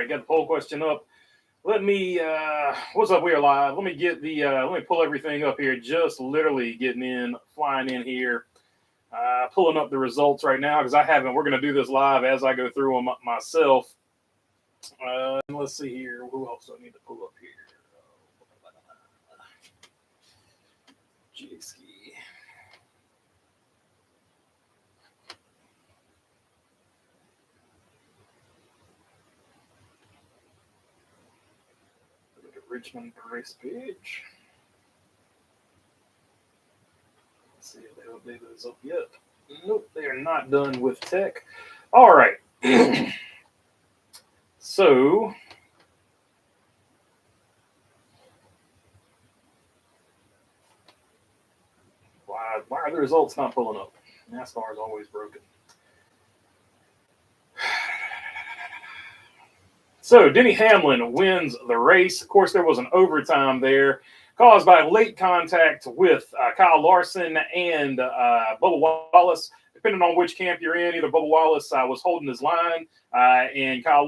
right, got the poll question up. Let me, what's up? We're live. Let me get the, let me pull everything up here. Just literally getting in, flying in here, pulling up the results right now because I haven't. We're going to do this live as I go through them myself. Let's see here. Who else do I need to pull up here? G-Ski. Richmond race page. Let's see if they updated this up yet. Nope, they are not done with tech. All right. So, why are the results not pulling up? NASCAR is always broken. So Denny Hamlin wins the race. Of course, there was an overtime there caused by late contact with Kyle Larson and Bubba Wallace. Depending on which camp you're in, either Bubba Wallace was holding his line and Kyle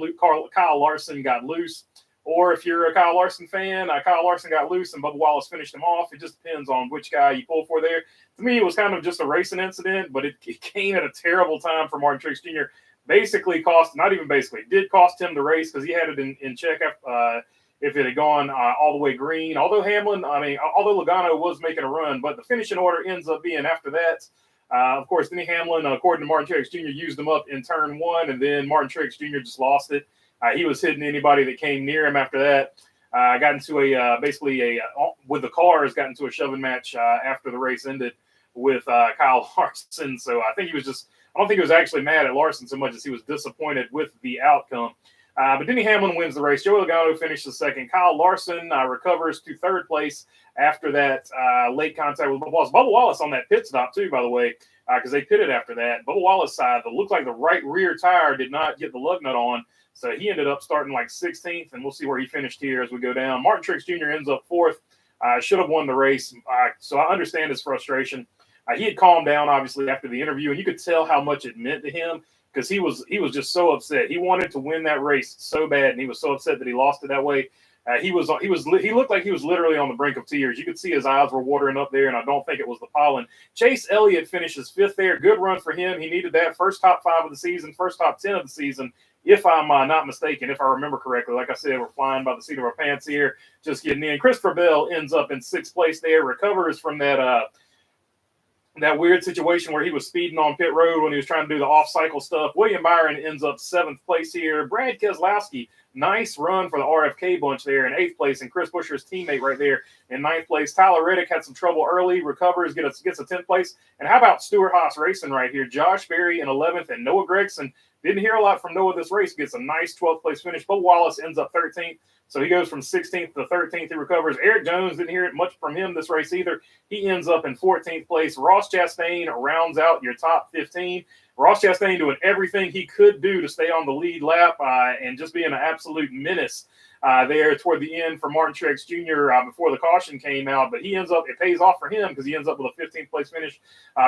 Larson got loose. Or if you're a Kyle Larson fan, Kyle Larson got loose and Bubba Wallace finished him off. It just depends on which guy you pull for there. To me, it was kind of just a racing incident, but it came at a terrible time for Martin Truex Jr. Basically did cost him the race because he had it in check if it had gone all the way green. Although Logano was making a run, but the finishing order ends up being after that. Of course, Denny Hamlin, according to Martin Truex Jr., used them up in turn one, and then Martin Truex Jr. just lost it. He was hitting anybody that came near him after that. Got into with the cars, got into a shoving match after the race ended with Kyle Larson. So I don't think he was actually mad at Larson so much as he was disappointed with the outcome. But Denny Hamlin wins the race. Joey Logano finishes second. Kyle Larson recovers to third place after that late contact with Bubba Wallace. Bubba Wallace on that pit stop, too, by the way, because they pitted after that. Bubba Wallace side, it looked like the right rear tire did not get the lug nut on. So he ended up starting like 16th, and we'll see where he finished here as we go down. Martin Truex Jr. ends up fourth. Should have won the race. So I understand his frustration. He had calmed down, obviously, after the interview, and you could tell how much it meant to him because he was just so upset. He wanted to win that race so bad, and he was so upset that he lost it that way. He looked like he was literally on the brink of tears. You could see his eyes were watering up there, and I don't think it was the pollen. Chase Elliott finishes fifth there. Good run for him. He needed that first top 5 of the season, first top 10 of the season, if I'm not mistaken, if I remember correctly. Like I said, we're flying by the seat of our pants here, just getting in. Christopher Bell ends up in 6th place there, recovers from that weird situation where he was speeding on pit road when he was trying to do the off-cycle stuff. William Byron ends up 7th place here. Brad Keselowski, nice run for the RFK bunch there in 8th place, and Chris Buescher's teammate right there in 9th place. Tyler Reddick had some trouble early, recovers, gets a 10th place. And how about Stewart-Haas Racing right here? Josh Berry in 11th, and Noah Gregson. Didn't hear a lot from Noah this race. Gets a nice 12th place finish. Bubba Wallace ends up 13th. So he goes from 16th to 13th. He recovers. Eric Jones, didn't hear it much from him this race either. He ends up in 14th place. Ross Chastain rounds out your top 15. Ross Chastain doing everything he could do to stay on the lead lap and just being an absolute menace there toward the end for Martin Truex Jr. Before the caution came out. But it pays off for him because he ends up with a 15th place finish.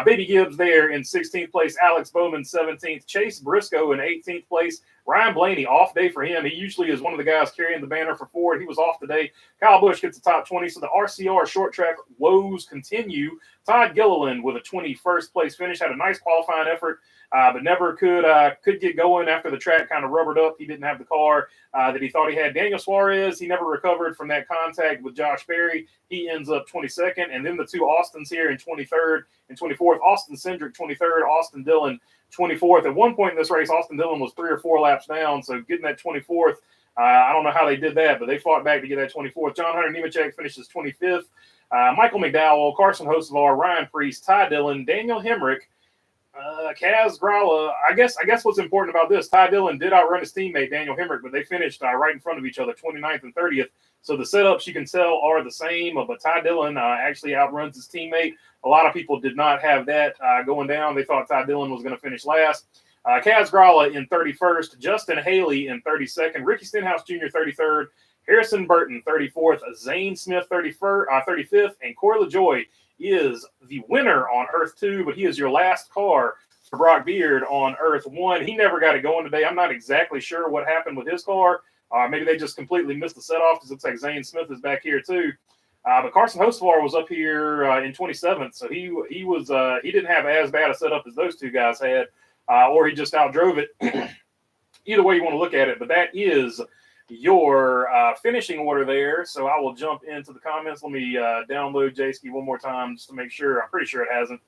Baby Gibbs there in 16th place. Alex Bowman 17th. Chase Briscoe in 18th place. Ryan Blaney, off day for him. He usually is one of the guys carrying the banner for Ford. He was off today. Kyle Busch gets the top 20. So the RCR short track woes continue. Todd Gilliland with a 21st place finish. Had a nice qualifying effort, but never could get going after the track kind of rubbered up. He didn't have the car that he thought he had. Daniel Suarez, he never recovered from that contact with Josh Berry. He ends up 22nd. And then the two Austins here in 23rd and 24th. Austin Cindric, 23rd. Austin Dillon, 24th. At one point in this race, Austin Dillon was 3 or 4 laps down, so getting that 24th, I don't know how they did that, but they fought back to get that 24th. John Hunter Nemechek finishes 25th. Michael McDowell, Carson Hocevar, Ryan Preece, Ty Dillon, Daniel Hemrick, Kaz Grala. I guess what's important about this, Ty Dillon did outrun his teammate Daniel Hemrick, but they finished right in front of each other, 29th and 30th. So the setups you can tell are the same, but Ty Dillon actually outruns his teammate. A lot of people did not have that going down. They thought Ty Dillon was going to finish last. Kaz Grala in 31st, Justin Haley in 32nd, Ricky Stenhouse Jr. 33rd, Harrison Burton 34th, Zane Smith 35th, and Corey LaJoie is the winner on Earth 2, but he is your last car for Brock Beard on Earth 1. He never got it going today. I'm not exactly sure what happened with his car, Maybe they just completely missed the set off because it looks like Zane Smith is back here too. But Carson Hocevar was up here in 27th, so he didn't have as bad a setup as those two guys had, or he just outdrove it. Either way you want to look at it, but that is your finishing order there. So I will jump into the comments. Let me download Jayski one more time just to make sure. I'm pretty sure it hasn't.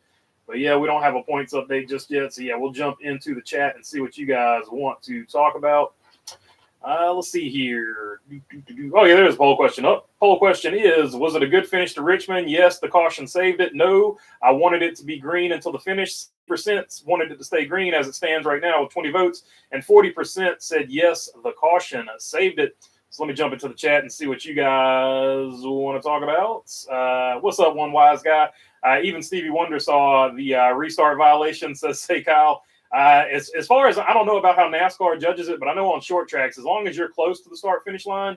But yeah, we don't have a points update just yet. So yeah, we'll jump into the chat and see what you guys want to talk about. Let's see here. Oh, yeah, there's a poll question up. Poll question is, was it a good finish to Richmond? Yes, the caution saved it. No, I wanted it to be green until the finish. % wanted it to stay green as it stands right now with 20 votes, and 40% said yes, the caution saved it. So let me jump into the chat and see what you guys want to talk about. What's up, one wise guy? Even Stevie Wonder saw the restart violation, says, say Kyle. As far as I don't know about how NASCAR judges it, but I know on short tracks, as long as you're close to the start finish line,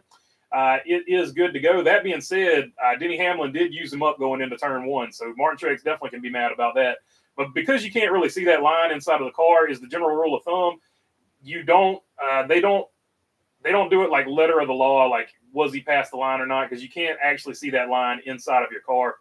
it is good to go. That being said, Denny Hamlin did use him up going into turn one, so Martin Truex definitely can be mad about that. But because you can't really see that line inside of the car, is the general rule of thumb. You don't. They don't do it like letter of the law, like was he past the line or not, because you can't actually see that line inside of your car.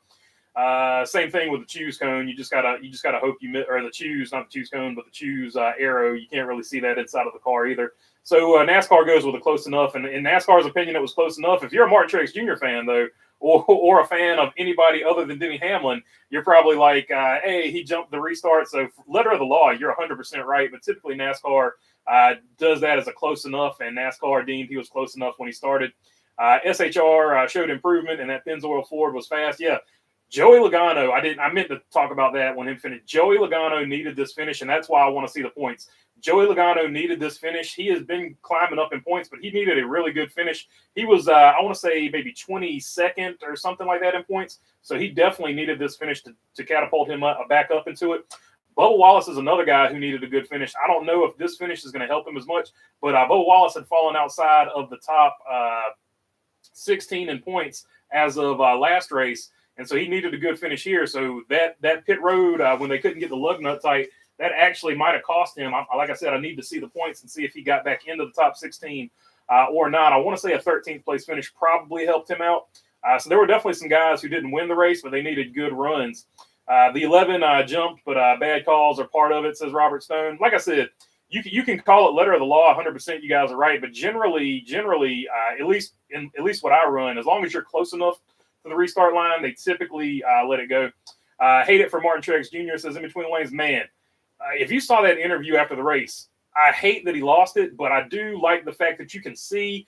Same thing with the choose cone. You just gotta hope you miss, or the choose, not the choose cone, but the choose arrow. You can't really see that inside of the car either. So NASCAR goes with a close enough, and in NASCAR's opinion, it was close enough. If you're a Martin Truex Jr. fan though, or a fan of anybody other than Denny Hamlin, you're probably like, hey, he jumped the restart. So letter of the law, you're 100% right. But typically NASCAR does that as a close enough, and NASCAR deemed he was close enough when he started. SHR showed improvement, and that Pennzoil Ford was fast. Yeah. Joey Logano, I meant to talk about that when he finished. Joey Logano needed this finish, and that's why I want to see the points. Joey Logano needed this finish. He has been climbing up in points, but he needed a really good finish. He was, I want to say, maybe 22nd or something like that in points. So he definitely needed this finish to catapult him back up into it. Bubba Wallace is another guy who needed a good finish. I don't know if this finish is going to help him as much, but Bubba Wallace had fallen outside of the top 16 in points as of last race. And so he needed a good finish here. So that pit road, when they couldn't get the lug nut tight, that actually might have cost him. Like I said, I need to see the points and see if he got back into the top 16 or not. I want to say a 13th place finish probably helped him out. So there were definitely some guys who didn't win the race, but they needed good runs. The 11 jumped, but bad calls are part of it, says Robert Stone. Like I said, you can call it letter of the law 100%. You guys are right. But generally, at least what I run, as long as you're close enough to the restart line, they typically let it go. Hate it for Martin Truex Jr. says in between lanes, man. If you saw that interview after the race, I hate that he lost it, but I do like the fact that you can see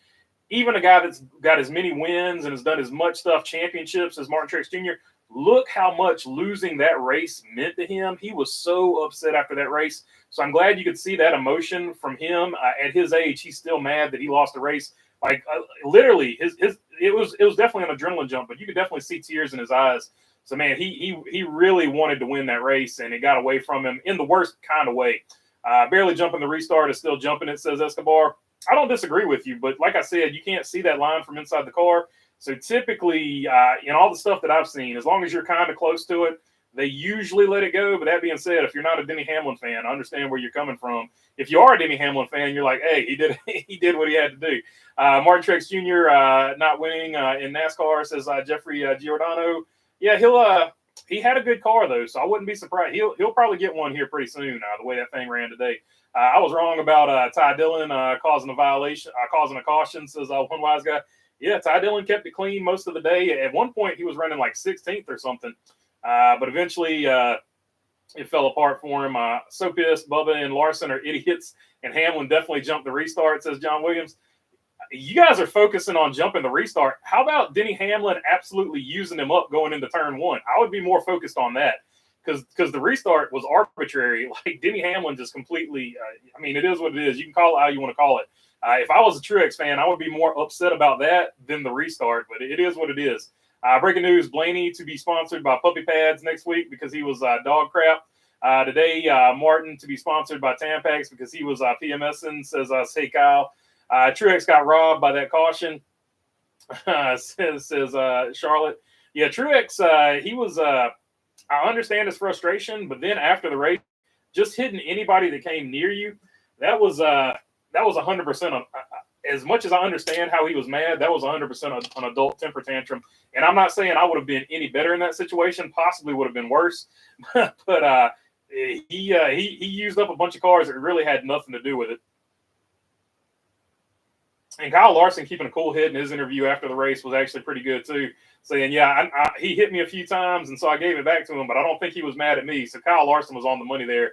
even a guy that's got as many wins and has done as much stuff, championships, as Martin Truex Jr., look how much losing that race meant to him. He was so upset after that race. So I'm glad you could see that emotion from him. At his age, he's still mad that he lost the race. Like literally, it was definitely an adrenaline jump, but you could definitely see tears in his eyes. So man, he really wanted to win that race, and it got away from him in the worst kind of way. Barely jumping the restart is still jumping it, says Escobar. I don't disagree with you, but like I said, you can't see that line from inside the car. So typically, in all the stuff that I've seen, as long as you're kind of close to it, they usually let it go. But that being said, if you're not a Denny Hamlin fan, I understand where you're coming from. If you are a Denny Hamlin fan, you're like, hey, he did what he had to do. Martin Truex Jr. Not winning in NASCAR, says Jeffrey Giordano. Yeah, he had a good car though, so I wouldn't be surprised. He'll probably get one here pretty soon. The way that thing ran today. I was wrong about Ty Dillon causing a violation, causing a caution, says one wise guy. Yeah, Ty Dillon kept it clean most of the day. At one point, he was running like 16th or something, but eventually it fell apart for him. So pissed. Bubba and Larson are idiots, and Hamlin definitely jumped the restart, says John Williams. You guys are focusing on jumping the restart. How about Denny Hamlin absolutely using him up going into turn one? I would be more focused on that because the restart was arbitrary. Like Denny Hamlin just completely, I mean, it is what it is. You can call it how you want to call it. If I was a Truex fan, I would be more upset about that than the restart, but it is what it is. Breaking news, Blaney to be sponsored by Puppy Pads next week because he was dog crap. Today, Martin to be sponsored by Tampax because he was PMSing, says Say Kyle. Truex got robbed by that caution, says Charlotte. Yeah, Truex, he was, I understand his frustration, but then after the race, just hitting anybody that came near you, that was 100%. as much as I understand how he was mad, that was 100% an adult temper tantrum. And I'm not saying I would have been any better in that situation. Possibly would have been worse. But he used up a bunch of cars that really had nothing to do with it. And Kyle Larson keeping a cool head in his interview after the race was actually pretty good too, saying, "Yeah, he hit me a few times, and so I gave it back to him, but I don't think he was mad at me." So Kyle Larson was on the money there,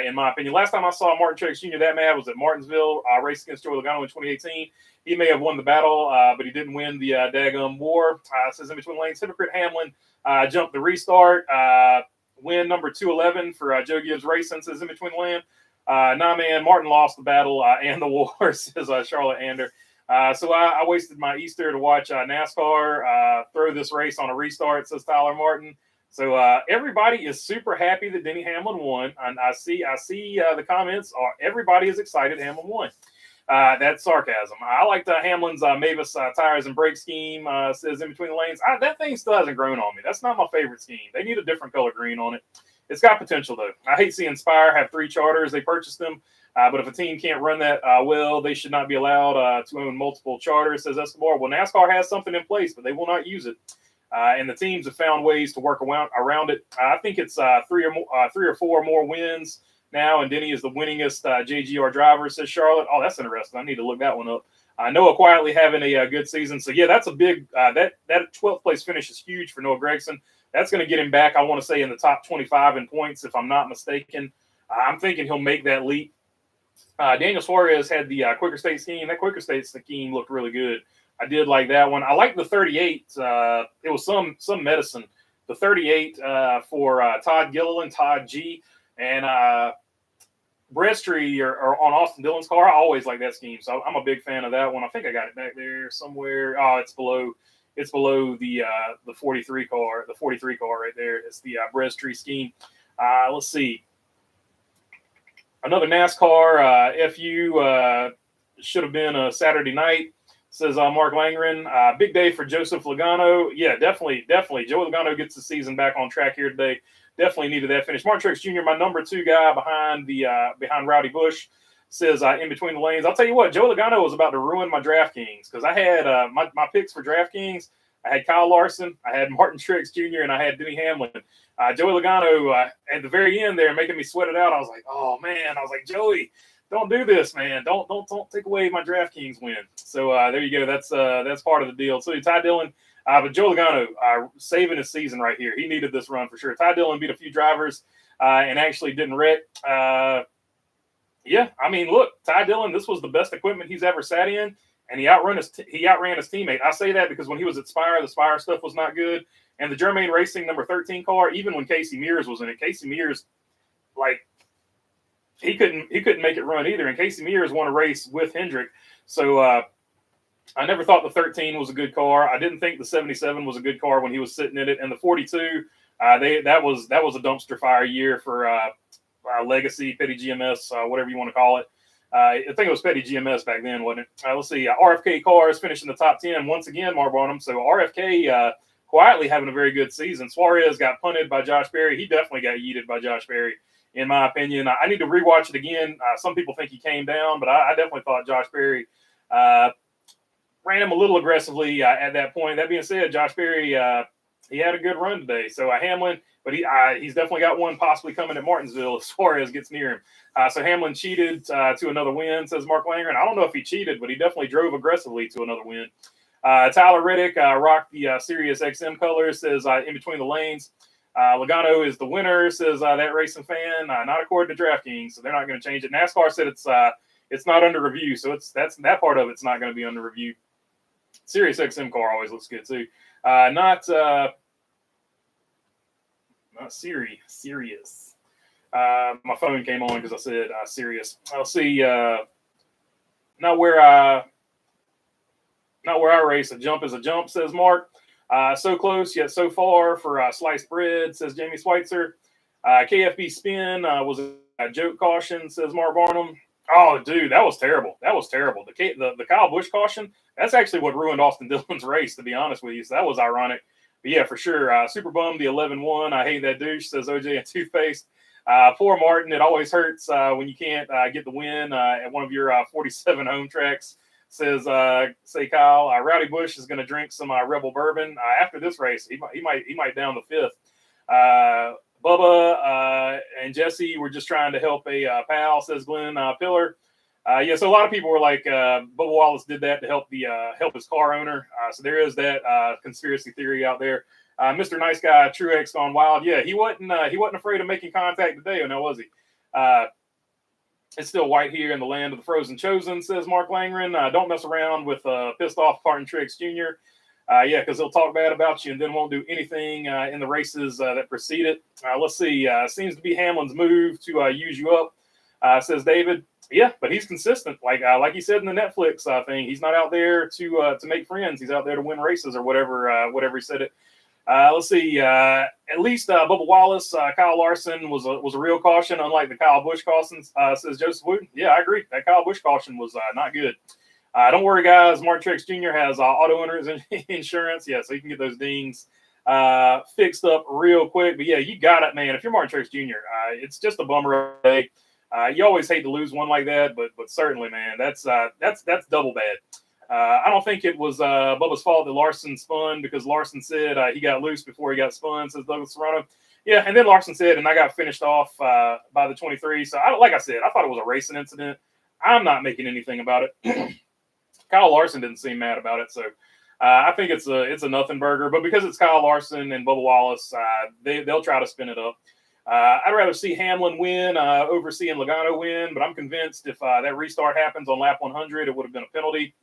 in my opinion. Last time I saw Martin Truex Jr. that mad was at Martinsville, race against Joey Logano in 2018. He may have won the battle, but he didn't win the daggum war. Says in between lanes, hypocrite Hamlin jumped the restart. Win number 211 for Joe Gibbs Racing, says in between the lane. Nah, man, Martin lost the battle and the war, says Charlotte Ander. So I wasted my Easter to watch NASCAR throw this race on a restart, says Tyler Martin. So everybody is super happy that Denny Hamlin won. And I see the comments. Everybody is excited Hamlin won. That's sarcasm. I like the Hamlin's Mavis tires and brake scheme, says in between the lanes. That thing still hasn't grown on me. That's not my favorite scheme. They need a different color green on it. It's got potential, though. I hate seeing Spire have 3 charters. They purchased them. But if a team can't run that well, they should not be allowed to own multiple charters, says Escobar. Well, NASCAR has something in place, but they will not use it. And the teams have found ways to work around it. I think it's 3 or 4 more wins now, and Denny is the winningest JGR driver, says Charlotte. Oh, that's interesting. I need to look that one up. Noah quietly having a good season. So, yeah, that's a big that 12th place finish is huge for Noah Gragson. That's going to get him back, I want to say, in the top 25 in points, if I'm not mistaken. I'm thinking he'll make that leap. Daniel Suarez had the Quicker State scheme. That Quicker State scheme looked really good. I did like that one. I like the 38. It was some medicine. The 38 for Todd Gilliland, Todd G, and Breasttree or on Austin Dillon's car. I always like that scheme, so I'm a big fan of that one. I think I got it back there somewhere. Oh, it's below the 43 car. The 43 car right there. It's the Breasttree scheme. Let's see. Another NASCAR FU should have been a Saturday night, says Mark Langren. Big day for Joseph Logano. Yeah, definitely. Joey Logano gets the season back on track here today. Definitely needed that finish. Martin Truex Jr., my number 2 guy behind Rowdy Busch, says in between the lanes. I'll tell you what, Joey Logano was about to ruin my DraftKings because I had my picks for DraftKings. I had Kyle Larson, I had Martin Truex Jr., and I had Denny Hamlin. Joey Logano at the very end there making me sweat it out. I was like, oh man, Joey, don't do this, man. Don't take away my DraftKings win. So there you go. That's part of the deal. So Ty Dillon, but Joey Logano saving his season right here. He needed this run for sure. Ty Dillon beat a few drivers and actually didn't wreck. Yeah, I mean, look, Ty Dillon, this was the best equipment he's ever sat in, and he outran his teammate. I say that because when he was at Spire, the Spire stuff was not good. And the Germain Racing number 13 car, even when Casey Mears was in it, Casey Mears, he couldn't make it run either. And Casey Mears won a race with Hendrick. So I never thought the 13 was a good car. I didn't think the 77 was a good car when he was sitting in it. And the 42, that was a dumpster fire year for Legacy, Petty GMS, whatever you want to call it. I think it was Petty GMS back then, wasn't it? Let's see. RFK cars finished in the top 10 once again, Mark Barnum. So RFK quietly having a very good season. Suarez got punted by Josh Berry. He definitely got yeeted by Josh Berry, in my opinion. I need to rewatch it again. Some people think he came down, but I definitely thought Josh Berry ran him a little aggressively at that point. That being said, Josh Berry, he had a good run today. So Hamlin, but he's definitely got one possibly coming at Martinsville if Suarez gets near him. So Hamlin cheated to another win, says Mark Langren. I don't know if he cheated, but he definitely drove aggressively to another win. Tyler Reddick rocked the Sirius XM colors, says in between the lanes. Logano is the winner, says that racing fan. Not according to DraftKings, so they're not going to change it. NASCAR said it's not under review, so that part of it's not going to be under review. Sirius XM car always looks good too. Not Sirius. My phone came on because I said Sirius. I'll see. Not where I race. A jump is a jump, says Mark. So close yet so far for sliced bread, says Jamie Schweitzer. KFB spin was a joke caution, says Mark Barnum. Oh, dude, that was terrible. The Kyle Busch caution, that's actually what ruined Austin Dillon's race, to be honest with you. So that was ironic. But yeah, for sure. Super bummed the 11-1. I hate that douche, says OJ and Toothpaste. Poor Martin. It always hurts when you can't get the win at one of your 47 home tracks, Say Kyle, Rowdy Bush is going to drink some Rebel bourbon after this race. He might down the fifth. Bubba and Jesse were just trying to help a pal, says Glenn Pillar. Yeah, so a lot of people were like, Bubba Wallace did that to help his car owner. So there is that conspiracy theory out there. Mr. Nice Guy, Truex gone wild. Yeah, he wasn't afraid of making contact today, or no, was he? It's still white here in the land of the frozen chosen, says Mark Langren. Don't mess around with pissed off Martin Truex Jr. Yeah, because he'll talk bad about you and then won't do anything in the races that precede it. Let's see. Seems to be Hamlin's move to use you up, says David. Yeah, but he's consistent. Like he said in the Netflix thing, he's not out there to make friends. He's out there to win races or whatever he said it. Let's see. At least Bubba Wallace, Kyle Larson was a real caution, unlike the Kyle Busch caution, says Joseph Wooten. Yeah, I agree. That Kyle Busch caution was not good. Don't worry, guys. Martin Truex Jr. has auto owners insurance. Yeah, so you can get those dings fixed up real quick. But yeah, you got it, man. If you're Martin Truex Jr., it's just a bummer day. You always hate to lose one like that, but certainly, man, that's double bad. I don't think it was Bubba's fault that Larson spun, because Larson said he got loose before he got spun, says Douglas Serrano. Yeah, and then Larson said, and I got finished off by the 23. So, like I said, I thought it was a racing incident. I'm not making anything about it. Kyle Larson didn't seem mad about it, so I think it's a nothing burger. But because it's Kyle Larson and Bubba Wallace, they'll try to spin it up. I'd rather see Hamlin win over seeing Logano win, but I'm convinced if that restart happens on lap 100, it would have been a penalty.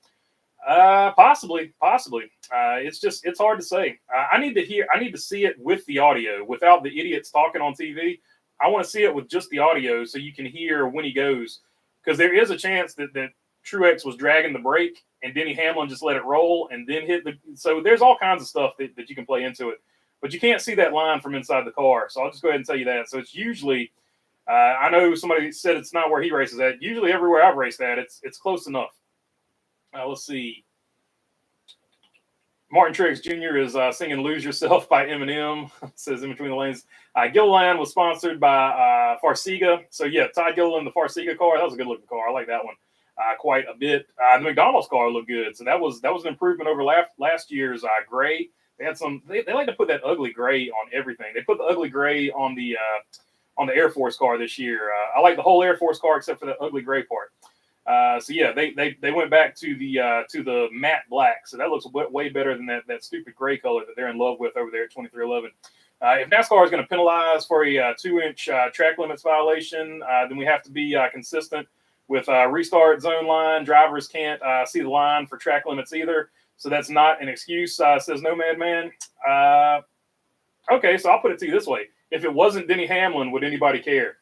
Possibly. It's hard to say. I need to see it with the audio, without the idiots talking on TV. I want to see it with just the audio so you can hear when he goes, because there is a chance that Truex was dragging the brake and Denny Hamlin just let it roll and then hit so there's all kinds of stuff that you can play into it, but you can't see that line from inside the car. So I'll just go ahead and tell you that. So it's usually, I know somebody said it's not where he races at. Usually everywhere I've raced at, it's close enough. Let's see. Martin Truex Jr. is singing "Lose Yourself" by Eminem. Says in between the lanes. Gilliland was sponsored by Farsiga. So yeah, Todd Gilliland, the Farsiga car. That was a good looking car. I like that one quite a bit. The McDonald's car looked good. So that was an improvement over last year's gray. They had some. They like to put that ugly gray on everything. They put the ugly gray on the Air Force car this year. I like the whole Air Force car except for the ugly gray part. So yeah, they went back to the matte black. So that looks way better than that stupid gray color that they're in love with over there at 2311. If NASCAR is going to penalize for a 2-inch track limits violation, then we have to be consistent with restart zone line. Drivers can't see the line for track limits either. So that's not an excuse, says Nomad Man. Okay, so I'll put it to you this way. If it wasn't Denny Hamlin, would anybody care?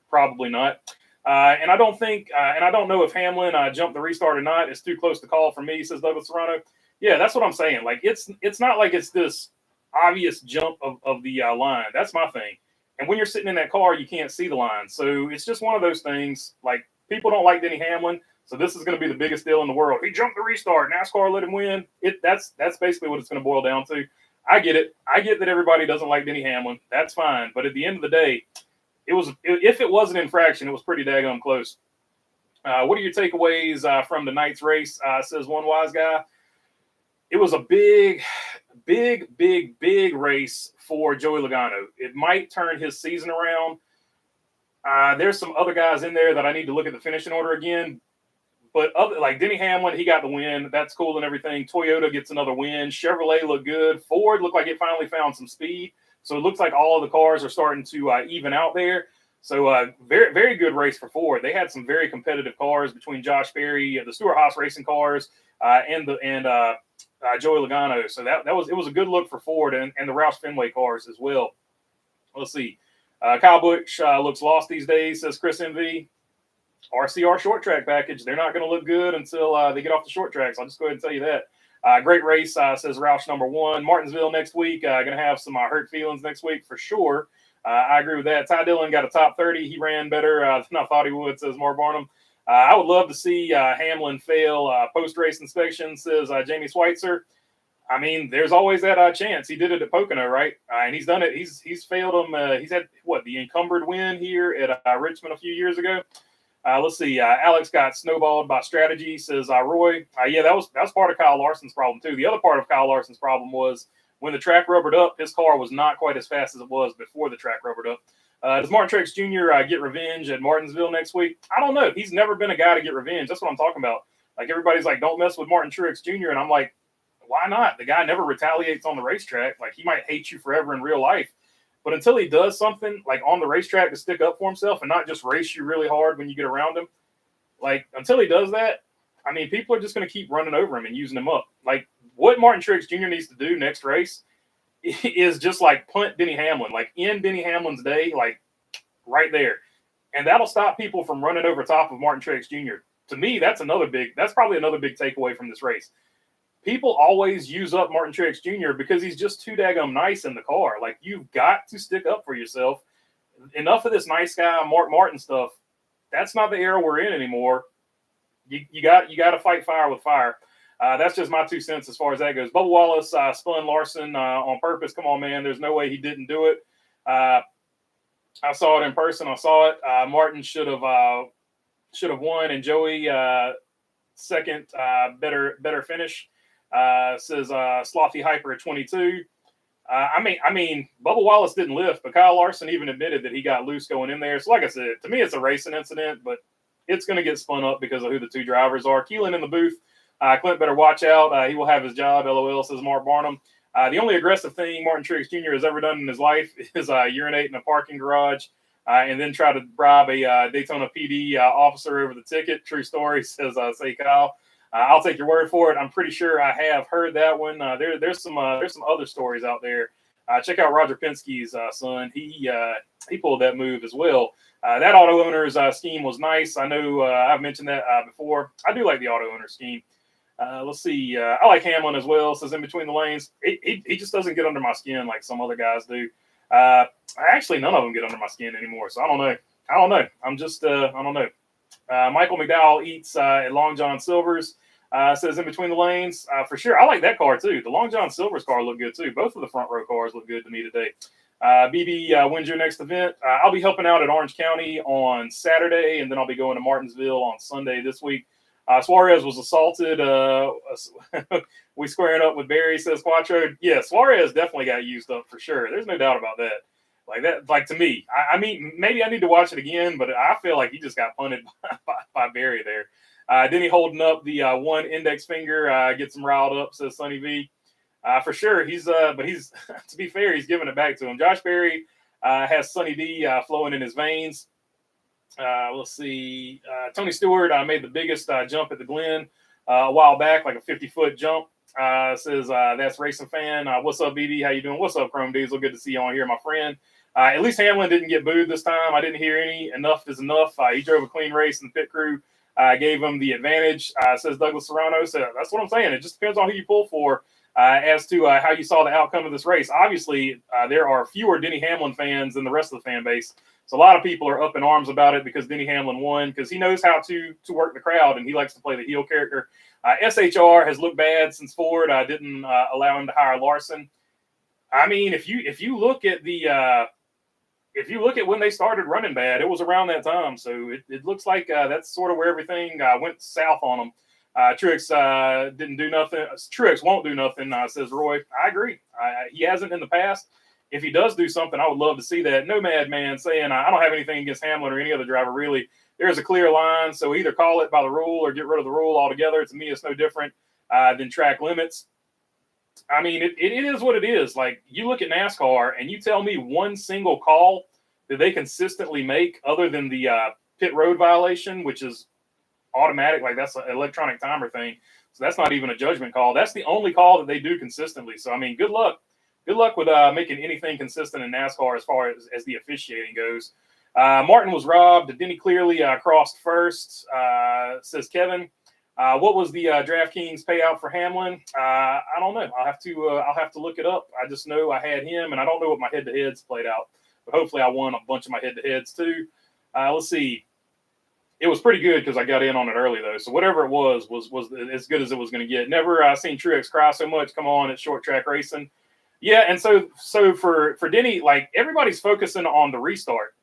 Probably not. And I don't think, and I don't know if Hamlin jumped the restart or not. It's too close to call for me, says Douglas Serrano. Yeah, that's what I'm saying. Like, it's not like it's this obvious jump of the line. That's my thing. And when you're sitting in that car, you can't see the line. So it's just one of those things. Like, people don't like Denny Hamlin, so this is going to be the biggest deal in the world. He jumped the restart. NASCAR let him win. That's basically what it's going to boil down to. I get it. I get that everybody doesn't like Denny Hamlin. That's fine. But at the end of the day, if it was an infraction, it was pretty daggone close. What are your takeaways from the night's race? Says one wise guy. It was a big race for Joey Logano. It might turn his season around. There's some other guys in there that I need to look at the finishing order again. But like Denny Hamlin, he got the win. That's cool and everything. Toyota gets another win. Chevrolet looked good. Ford looked like it finally found some speed. So it looks like all of the cars are starting to even out there. So very, very good race for Ford. They had some very competitive cars between Josh Berry, the Stewart-Haas racing cars, and Joey Logano. So it was a good look for Ford and the Roush Fenway cars as well. Let's see. Kyle Busch looks lost these days, says Chris MV. RCR short track package. They're not going to look good until they get off the short tracks. I'll just go ahead and tell you that. Great race, says Roush number 1. Martinsville next week. Going to have some hurt feelings next week for sure. I agree with that. Ty Dillon got a top 30. He ran better than I thought he would, says Mark Barnum. I would love to see Hamlin fail post-race inspection, says Jamie Schweitzer. I mean, there's always that chance. He did it at Pocono, right? And he's done it. He's failed them. He's had, the encumbered win here at Richmond a few years ago. Let's see. Alex got snowballed by strategy, says Roy. Yeah, that was part of Kyle Larson's problem too. The other part of Kyle Larson's problem was when the track rubbered up, his car was not quite as fast as it was before the track rubbered up. Does Martin Truex Jr. Get revenge at Martinsville next week? I don't know. He's never been a guy to get revenge. That's what I'm talking about. Like, everybody's like, don't mess with Martin Truex Jr. And I'm like, why not? The guy never retaliates on the racetrack. Like, he might hate you forever in real life. But until he does something like on the racetrack to stick up for himself and not just race you really hard when you get around him, like, until he does that, I mean, people are just going to keep running over him and using him up. Like, what Martin Truex Jr. needs to do next race is just like punt Denny Hamlin, like in Denny Hamlin's day, like right there. And that'll stop people from running over top of Martin Truex Jr. To me, that's probably another big takeaway from this race. People always use up Martin Truex Jr. because he's just too daggum nice in the car. Like, you've got to stick up for yourself. Enough of this nice guy, Mark Martin stuff. That's not the era we're in anymore. You got to fight fire with fire. That's just my 2 cents as far as that goes. Bubba Wallace spun Larson on purpose. Come on, man. There's no way he didn't do it. I saw it in person. I saw it. Martin should have won, and Joey second, better finish. Says Slothy Hyper at 22. I mean, Bubba Wallace didn't lift, but Kyle Larson even admitted that he got loose going in there. So, like I said, to me, it's a racing incident, but it's going to get spun up because of who the two drivers are. Keelan in the booth. Clint better watch out. He will have his job. LOL, says Mark Barnum. The only aggressive thing Martin Truex Jr. has ever done in his life is urinate in a parking garage and then try to bribe a Daytona PD officer over the ticket. True story, says say Kyle. I'll take your word for it. I'm pretty sure I have heard that one. There's some other stories out there. Check out Roger Penske's son. He pulled that move as well. That auto owner's scheme was nice. I know I've mentioned that before. I do like the auto owner scheme. Let's see. I like Hamlin as well. Says in between the lanes. He just doesn't get under my skin like some other guys do. Actually, none of them get under my skin anymore. So I don't know. I'm just I don't know. Michael McDowell eats at Long John Silver's. Says in between the lanes. For sure. I like that car too. The Long John Silver's car looked good too. Both of the front row cars look good to me today. BB wins your next event. I'll be helping out at Orange County on Saturday, and then I'll be going to Martinsville on Sunday this week. Suarez was assaulted. We squaring up with Barry, says Quattro. Yeah, Suarez definitely got used up for sure. There's no doubt about that. Like to me, I mean, maybe I need to watch it again, but I feel like he just got punted by Barry there. Denny holding up the one index finger, gets him riled up, says Sonny V. For sure, but he's to be fair, he's giving it back to him. Josh Berry has Sonny D flowing in his veins. Let's see. Tony Stewart made the biggest jump at the Glen a while back, like a 50-foot jump. Says that's Racing Fan. What's up, BD? How you doing? What's up, Chrome Diesel? Good to see you on here, my friend. At least Hamlin didn't get booed this time. I didn't hear any. Enough is enough. He drove a clean race, and the pit crew gave him the advantage. Says Douglas Serrano. So that's what I'm saying. It just depends on who you pull for as to how you saw the outcome of this race. Obviously, there are fewer Denny Hamlin fans than the rest of the fan base. So a lot of people are up in arms about it because Denny Hamlin won, because he knows how to work the crowd, and he likes to play the heel character. SHR has looked bad since Ford didn't allow him to hire Larson. I mean, if you look at when they started running bad, it was around that time. So it looks like that's sort of where everything went south on them. Truex didn't do nothing. Truex won't do nothing, says Roy. I agree. He hasn't in the past. If he does do something, I would love to see that. Nomad Man saying, I don't have anything against Hamlin or any other driver, really. There's a clear line, so either call it by the rule or get rid of the rule altogether. To me, it's no different than track limits. I mean, it is what it is. Like, you look at NASCAR, and you tell me one single call that they consistently make other than the pit road violation, which is automatic, like that's an electronic timer thing. So that's not even a judgment call. That's the only call that they do consistently. So, I mean, good luck. Good luck with making anything consistent in NASCAR as far as the officiating goes. Martin was robbed. Denny clearly crossed first, says Kevin. What was the DraftKings payout for Hamlin? I don't know. I'll have to look it up. I just know I had him, and I don't know what my head-to-heads played out. But hopefully I won a bunch of my head-to-heads too. Let's see. It was pretty good because I got in on it early, though. So whatever it was as good as it was going to get. Never seen Truex cry so much. Come on, it's short track racing. Yeah, and so for Denny, like, everybody's focusing on the restart.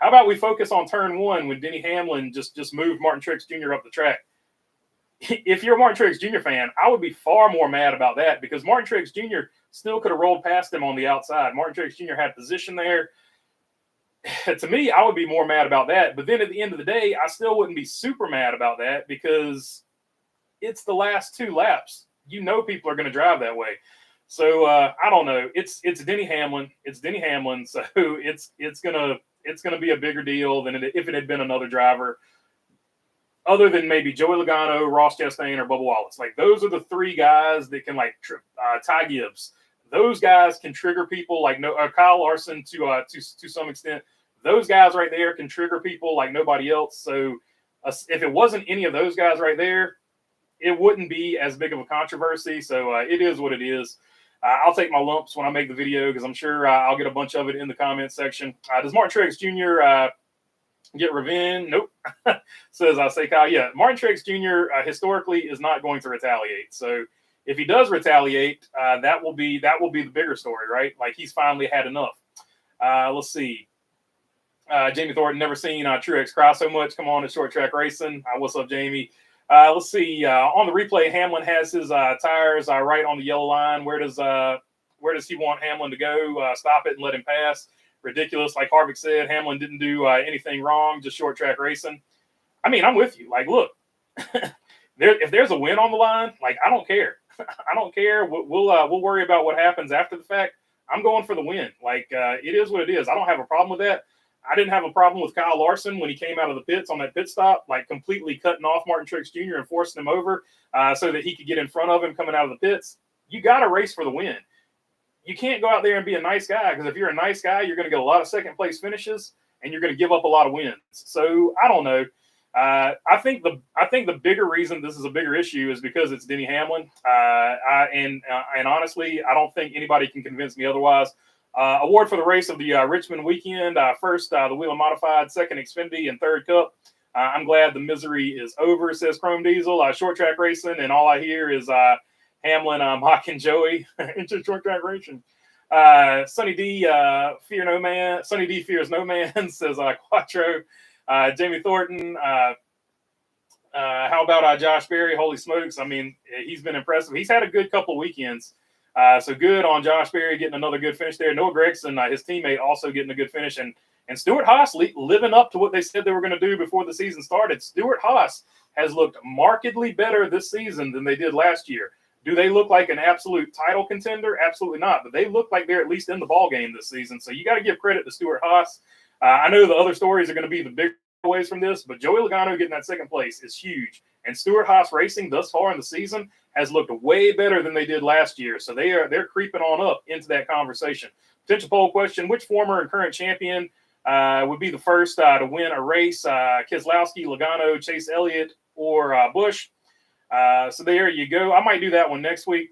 How about we focus on turn 1 when Denny Hamlin just moved Martin Truex Jr. up the track? If you're a Martin Truex Jr. fan, I would be far more mad about that because Martin Truex Jr. still could have rolled past him on the outside. Martin Truex Jr. had position there. To me, I would be more mad about that. But then at the end of the day, I still wouldn't be super mad about that because it's the last 2 laps. You know people are going to drive that way. So I don't know. It's Denny Hamlin. It's Denny Hamlin. So it's gonna be a bigger deal than if it had been another driver, other than maybe Joey Logano, Ross Chastain, or Bubba Wallace. Like those are the 3 guys that can Ty Gibbs. Those guys can trigger people like Kyle Larson to some extent. Those guys right there can trigger people like nobody else. So if it wasn't any of those guys right there, it wouldn't be as big of a controversy. So it is what it is. I'll take my lumps when I make the video because I'm sure I'll get a bunch of it in the comment section. Does Martin Truex Jr. Get revenge? Nope. Says say Kyle. Yeah, Martin Truex Jr. Historically is not going to retaliate. So if he does retaliate, that will be the bigger story, right? Like he's finally had enough. Let's see. Jamie Thornton, never seen Truex cry so much. Come on, it's short track racing. What's up, Jamie? Let's see. On the replay, Hamlin has his tires right on the yellow line. Where does he want Hamlin to go? Stop it and let him pass. Ridiculous. Like Harvick said, Hamlin didn't do anything wrong, just short track racing. I mean, I'm with you. Like, look, if there's a win on the line, like I don't care. I don't care. We'll worry about what happens after the fact. I'm going for the win. Like it is what it is. I don't have a problem with that. I didn't have a problem with Kyle Larson when he came out of the pits on that pit stop, like completely cutting off Martin Truex Jr. and forcing him over so that he could get in front of him coming out of the pits. You got to race for the win. You can't go out there and be a nice guy because if you're a nice guy, you're going to get a lot of second place finishes and you're going to give up a lot of wins. So I don't know. I think the bigger reason this is a bigger issue is because it's Denny Hamlin. And honestly, I don't think anybody can convince me otherwise. Award for the race of the Richmond weekend. First, the Whelen Modified, second, Xfinity, and third Cup. I'm glad the misery is over, says Chrome Diesel. Short track racing, and all I hear is Hamlin mocking Joey into short track racing. Sunny D, fear no man. Sunny D fears no man, says Quattro. Jamie Thornton. How about Josh Berry? Holy smokes. I mean, he's been impressive. He's had a good couple of weekends. So good on Josh Berry getting another good finish there. Noah Gragson, his teammate, also getting a good finish. And Stuart Haas living up to what they said they were going to do before the season started. Stuart Haas has looked markedly better this season than they did last year. Do they look like an absolute title contender? Absolutely not. But they look like they're at least in the ball game this season. So you got to give credit to Stuart Haas. I know the other stories are going to be the big ways from this, but Joey Logano getting that second place is huge. And Stuart Haas Racing thus far in the season has looked way better than they did last year. So they're creeping on up into that conversation. Potential poll question: which former and current champion would be the first to win a race? Keselowski, Logano, Chase Elliott, or Busch? So there you go. I might do that one next week.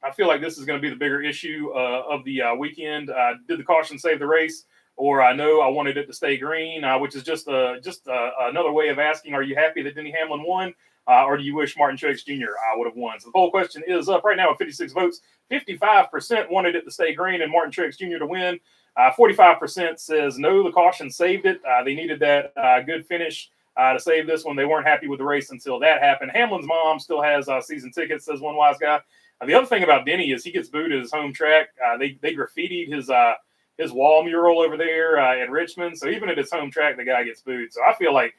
I feel like this is going to be the bigger issue of the weekend. Did the caution save the race? Or I know I wanted it to stay green, which is just another way of asking, are you happy that Denny Hamlin won? Or do you wish Martin Truex Jr. Would have won? So the poll question is up right now with 56 votes. 55% wanted it to stay green and Martin Truex Jr. to win. 45% says no, the caution saved it. They needed that good finish to save this one. They weren't happy with the race until that happened. Hamlin's mom still has season tickets, says one wise guy. The other thing about Denny is he gets booed at his home track. They graffitied his wall mural over there in Richmond. So even at his home track, the guy gets booed. So I feel like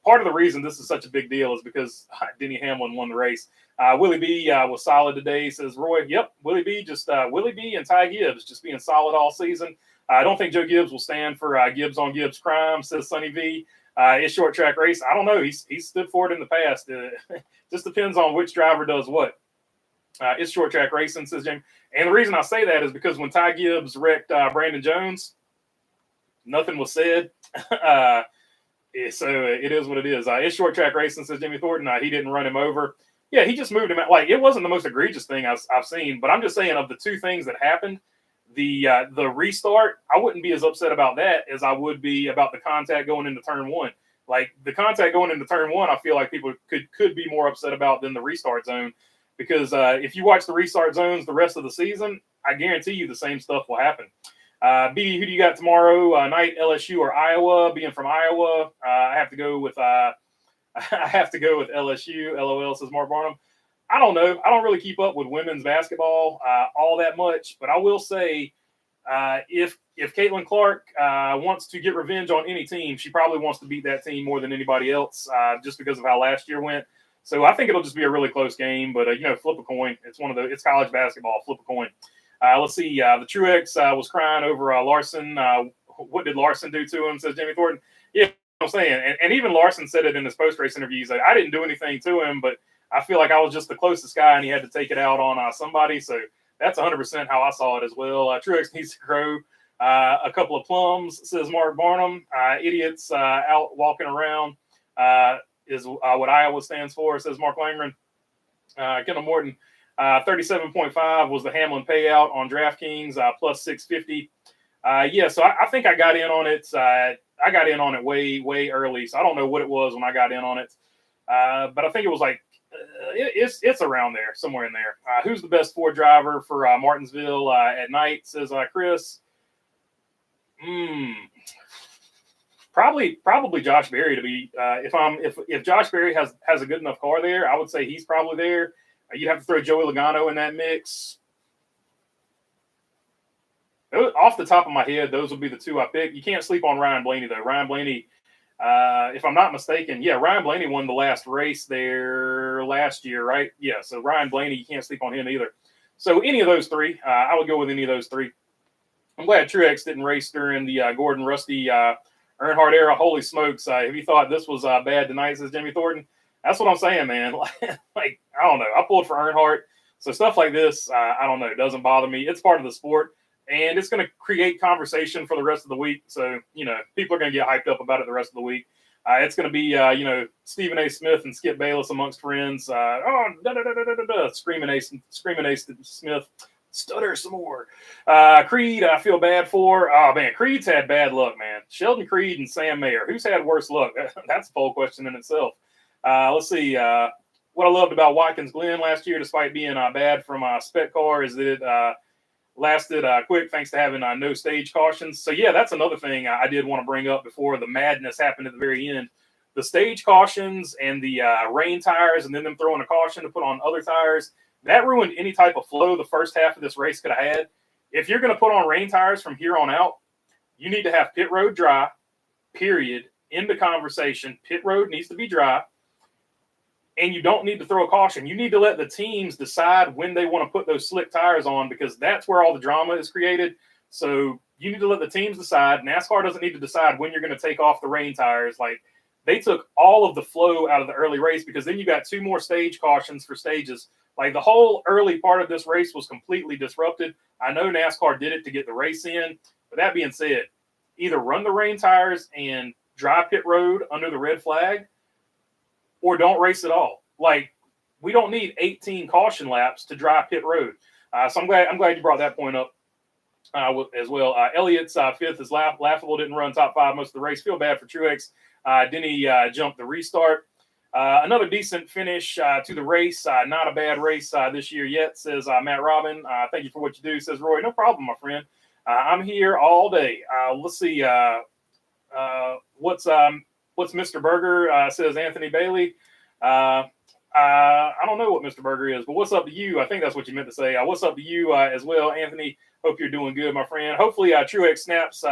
part of the reason this is such a big deal is because Denny Hamlin won the race. Willie B was solid today, says Roy. Yep, Willie B and Ty Gibbs just being solid all season. I don't think Joe Gibbs will stand for Gibbs on Gibbs crime, says Sonny V. It's short track race. I don't know. He's stood for it in the past. Just depends on which driver does what. It's short track racing, says Jamie. And the reason I say that is because when Ty Gibbs wrecked Brandon Jones, nothing was said. So it is what it is. It's short track racing, says Jimmy Thornton. He didn't run him over. Yeah, he just moved him out. Like, it wasn't the most egregious thing I've seen, but I'm just saying of the two things that happened, the restart, I wouldn't be as upset about that as I would be about the contact going into turn one. Like, the contact going into turn one, I feel like people could be more upset about than the restart zone. Because if you watch the restart zones the rest of the season, I guarantee you the same stuff will happen. B, who do you got tomorrow night? LSU or Iowa? Being from Iowa, I have to go with LSU. LOL, says Mark Barnum. I don't know. I don't really keep up with women's basketball all that much, but I will say if Caitlin Clark wants to get revenge on any team, she probably wants to beat that team more than anybody else, just because of how last year went. So I think it'll just be a really close game, but flip a coin. It's college basketball. Flip a coin. Let's see. The Truex was crying over Larson. What did Larson do to him? Says Jamie Thornton. Yeah, I'm saying, and even Larson said it in his post-race interview. He's like, I didn't do anything to him, but I feel like I was just the closest guy, and he had to take it out on somebody. So that's 100% how I saw it as well. Truex needs to grow a couple of plums, says Mark Barnum. Idiots out walking around is what Iowa stands for, says Mark Langren. Kendall Morton, 37.5 was the Hamlin payout on DraftKings, plus 650. So I think I got in on it. I got in on it way early, so I don't know what it was when I got in on it. But I think it was like it's around there, somewhere in there. Who's the best Ford driver for Martinsville at night, says Chris. Probably Josh Berry to be. If Josh Berry has a good enough car there, I would say he's probably there. You'd have to throw Joey Logano in that mix. Off the top of my head, those would be the two I pick. You can't sleep on Ryan Blaney, though. Ryan Blaney, if I'm not mistaken, Ryan Blaney won the last race there last year, right? Yeah, so Ryan Blaney, you can't sleep on him either. So any of those three, I would go with any of those three. I'm glad Truex didn't race during the Gordon Rusty Earnhardt era. Holy smokes. Have you thought this was bad tonight, says Jimmy Thornton? That's what I'm saying, man. Like, I don't know. I pulled for Earnhardt. So stuff like this, I don't know. It doesn't bother me. It's part of the sport. And it's going to create conversation for the rest of the week. So, people are going to get hyped up about it the rest of the week. It's going to be, Stephen A. Smith and Skip Bayless amongst friends. Screaming A. Smith. Stutter some more. Creed, I feel bad for. Oh, man, Creed's had bad luck, man. Sheldon Creed and Sam Mayer. Who's had worse luck? That's a poll question in itself. Let's see. What I loved about Watkins Glen last year, despite being bad from Spec Car, is that it lasted quick thanks to having no stage cautions. So, that's another thing I did want to bring up before the madness happened at the very end. The stage cautions and the rain tires and then them throwing a caution to put on other tires, that ruined any type of flow the first half of this race could have had. If you're going to put on rain tires from here on out, you need to have pit road dry, period. End the conversation. Pit road needs to be dry. And you don't need to throw a caution. You need to let the teams decide when they want to put those slick tires on, because that's where all the drama is created. So you need to let the teams decide. NASCAR doesn't need to decide when you're going to take off the rain tires. Like, they took all of the flow out of the early race, because then you got two more stage cautions for stages. Like, the whole early part of this race was completely disrupted. I know NASCAR did it to get the race in. But that being said, either run the rain tires and drive pit road under the red flag, or don't race at all. Like, we don't need 18 caution laps to drive pit road. So I'm glad you brought that point up as well. Elliott's fifth is laughable. Didn't run top five most of the race. Feel bad for Truex. Didn't he jump the restart? Another decent finish to the race. Not a bad race this year yet, says Matt Robin. Thank you for what you do, says Roy. No problem, my friend. I'm here all day. Let's see. What's Mr. Burger, says Anthony Bailey. I don't know what Mr. Burger is, but what's up to you? I think that's what you meant to say. What's up to you as well, Anthony? Hope you're doing good, my friend. Hopefully Truex snaps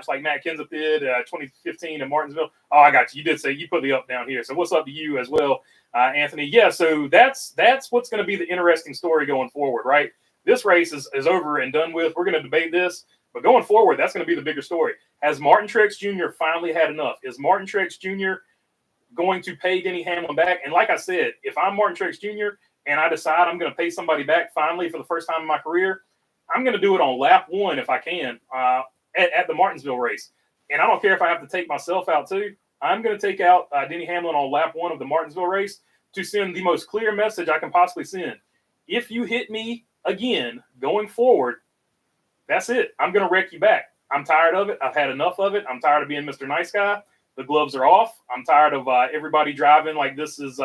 like Matt Kenseth did 2015 in Martinsville. Oh, I got you. You did say you put the up down here. So what's up to you as well, Anthony? Yeah, so that's what's going to be the interesting story going forward, right? This race is over and done with. We're going to debate this. But going forward, that's going to be the bigger story. Has Martin Truex Jr. finally had enough? Is Martin Truex Jr. going to pay Denny Hamlin back? And like I said, if I'm Martin Truex Jr. and I decide I'm going to pay somebody back finally for the first time in my career, I'm going to do it on lap one if I can at the Martinsville race. And I don't care if I have to take myself out too. I'm going to take out Denny Hamlin on lap one of the Martinsville race to send the most clear message I can possibly send. If you hit me again going forward, that's it. I'm going to wreck you back. I'm tired of it. I've had enough of it. I'm tired of being Mr. Nice Guy. The gloves are off. I'm tired of everybody driving like this is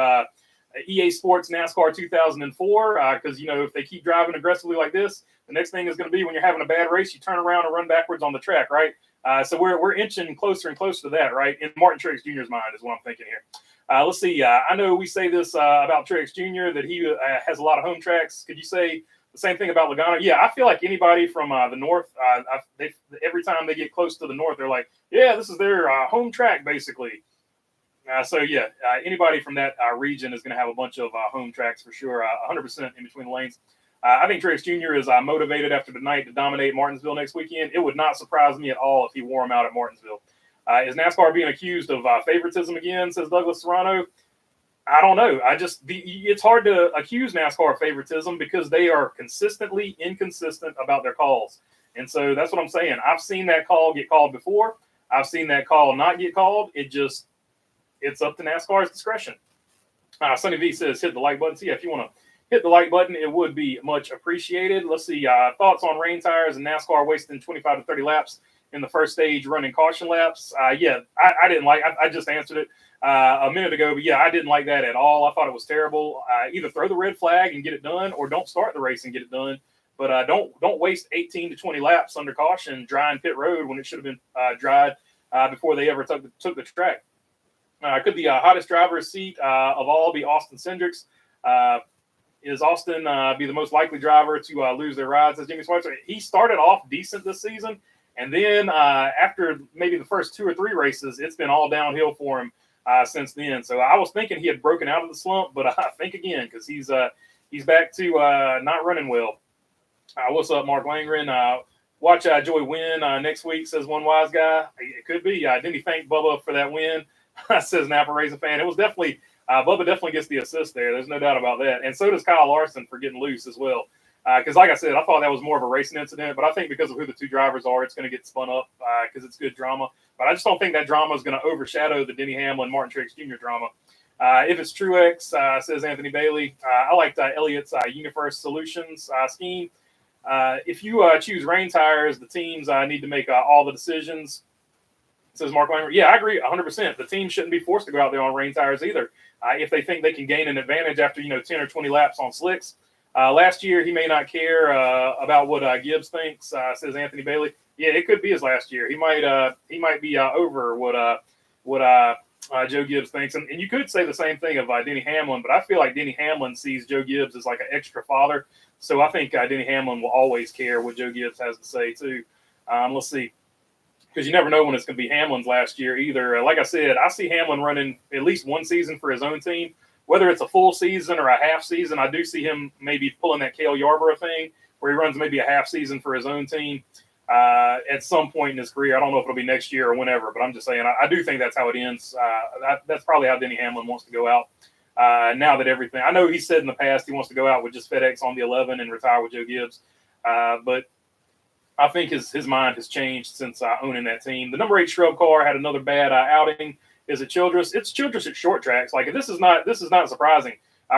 EA Sports NASCAR 2004, because, if they keep driving aggressively like this, the next thing is going to be when you're having a bad race, you turn around and run backwards on the track, right? So we're inching closer and closer to that, right? In Martin Truex Jr.'s mind is what I'm thinking here. Let's see. I know we say this about Truex Jr., that he has a lot of home tracks. Could you say the same thing about Logano? Yeah, I feel like anybody from the north, every time they get close to the north, they're like, yeah, this is their home track, basically. Anybody from that region is going to have a bunch of home tracks for sure, 100% in between the lanes. I think Truex Jr. is motivated after tonight to dominate Martinsville next weekend. It would not surprise me at all if he wore him out at Martinsville. Is NASCAR being accused of favoritism again, says Douglas Serrano? I don't know. It's hard to accuse NASCAR of favoritism because they are consistently inconsistent about their calls. And so that's what I'm saying. I've seen that call get called before. I've seen that call not get called. It's up to NASCAR's discretion. Sonny V says, hit the like button. So, yeah, if you want to hit the like button, it would be much appreciated. Let's see. Thoughts on rain tires and NASCAR wasting 25 to 30 laps in the first stage running caution laps? I didn't like I just answered it a minute ago. But, yeah, I didn't like that at all. I thought it was terrible. Either throw the red flag and get it done or don't start the race and get it done. But don't waste 18 to 20 laps under caution drying pit road when it should have been dried before they ever took the track. Could the hottest driver's seat of all be Austin Cindric's? Is Austin be the most likely driver to lose their rides, as Jimmy Schweitzer? He started off decent this season, and then after maybe the first 2 or 3 races, it's been all downhill for him since then. So I was thinking he had broken out of the slump, but I think again because he's back to not running well. What's up, Mark Langren? Watch Joey win next week, says one wise guy. It could be. Didn't he thank Bubba for that win? Says Napa Racing fan. It was definitely Bubba definitely gets the assist there. There's no doubt about that. And so does Kyle Larson for getting loose as well. Because like I said, I thought that was more of a racing incident, but I think because of who the 2 drivers are, it's going to get spun up because it's good drama. But I just don't think that drama is going to overshadow the Denny Hamlin, Martin Truex Jr. drama. If it's Truex, says Anthony Bailey, I liked Elliott's Universe Solutions scheme. If you choose rain tires, the teams need to make all the decisions. Says Mark Langer. Yeah, I agree 100%. The team shouldn't be forced to go out there on rain tires either. If they think they can gain an advantage after 10 or 20 laps on slicks. Last year he may not care about what Gibbs thinks. Says Anthony Bailey. Yeah, it could be his last year. He might be over what Joe Gibbs thinks. And you could say the same thing of Denny Hamlin, but I feel like Denny Hamlin sees Joe Gibbs as like an extra father. So I think Denny Hamlin will always care what Joe Gibbs has to say too. Let's see. Because you never know when it's going to be Hamlin's last year either. Like I said, I see Hamlin running at least one season for his own team. Whether it's a full season or a half season, I do see him maybe pulling that Cale Yarborough thing where he runs maybe a half season for his own team at some point in his career. I don't know if it'll be next year or whenever, but I'm just saying I do think that's how it ends. That's probably how Denny Hamlin wants to go out now that everything – I know he said in the past he wants to go out with just FedEx on the 11 and retire with Joe Gibbs. But I think his mind has changed since owning that team. The number 8 Shrub car had another bad outing. Is it Childress? It's Childress at short tracks. Like this is not surprising.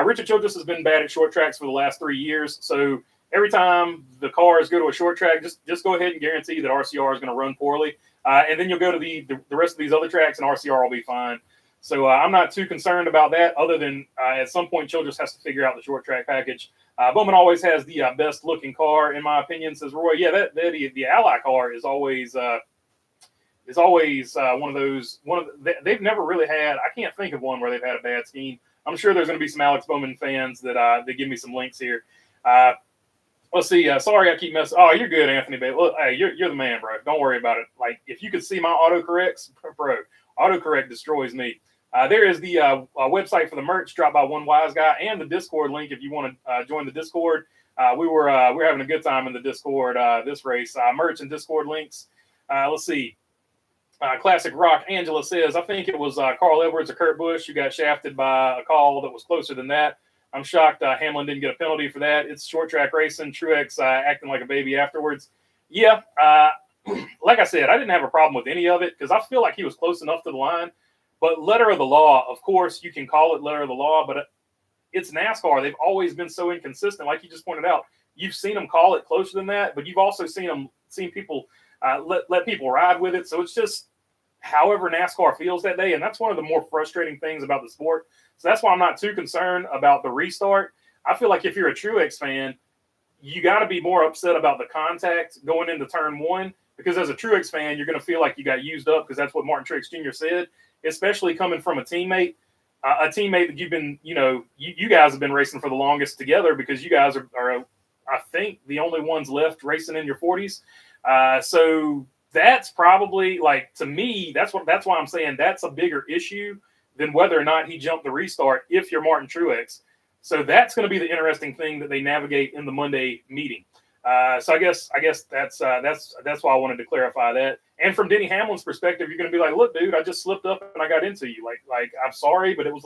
Richard Childress has been bad at short tracks for the last 3 years. So every time the cars go to a short track, just go ahead and guarantee that RCR is going to run poorly, and then you'll go to the rest of these other tracks and RCR will be fine. So I'm not too concerned about that. Other than at some point Childress has to figure out the short track package. Bowman always has the best looking car, in my opinion, says Roy. Yeah, the Ally car is always one of those. They've never really had. I can't think of one where they've had a bad scheme. I'm sure there's going to be some Alex Bowman fans that give me some links here. Let's see. Sorry, I keep messing. Oh, you're good, Anthony Bailey. Look, hey, you're the man, bro. Don't worry about it. Like if you could see my autocorrects, bro, autocorrect destroys me. There is the website for the merch dropped by one wise guy and the Discord link if you want to join the Discord. We're having a good time in the Discord this race. Merch and Discord links. Let's see. Classic Rock Angela says, I think it was Carl Edwards or Kurt Busch who got shafted by a call that was closer than that. I'm shocked Hamlin didn't get a penalty for that. It's short track racing. Truex acting like a baby afterwards. Yeah, like I said, I didn't have a problem with any of it because I feel like he was close enough to the line. But letter of the law, of course, you can call it letter of the law, but it's NASCAR. They've always been so inconsistent. Like you just pointed out, you've seen them call it closer than that, but you've also seen people let people ride with it. So it's just however NASCAR feels that day. And that's one of the more frustrating things about the sport. So that's why I'm not too concerned about the restart. I feel like if you're a Truex fan, you got to be more upset about the contact going into turn one, because as a Truex fan, you're going to feel like you got used up, because that's what Martin Truex Jr. said, especially coming from a teammate that you've been, you guys have been racing for the longest together, because you guys are I think, the only ones left racing in your 40s. So that's probably, like, to me, that's why I'm saying that's a bigger issue than whether or not he jumped the restart if you're Martin Truex. So that's going to be the interesting thing that they navigate in the Monday meeting. So I guess that's why I wanted to clarify that. And from Denny Hamlin's perspective, you're going to be like, look, dude, I just slipped up and I got into you. Like I'm sorry, but it was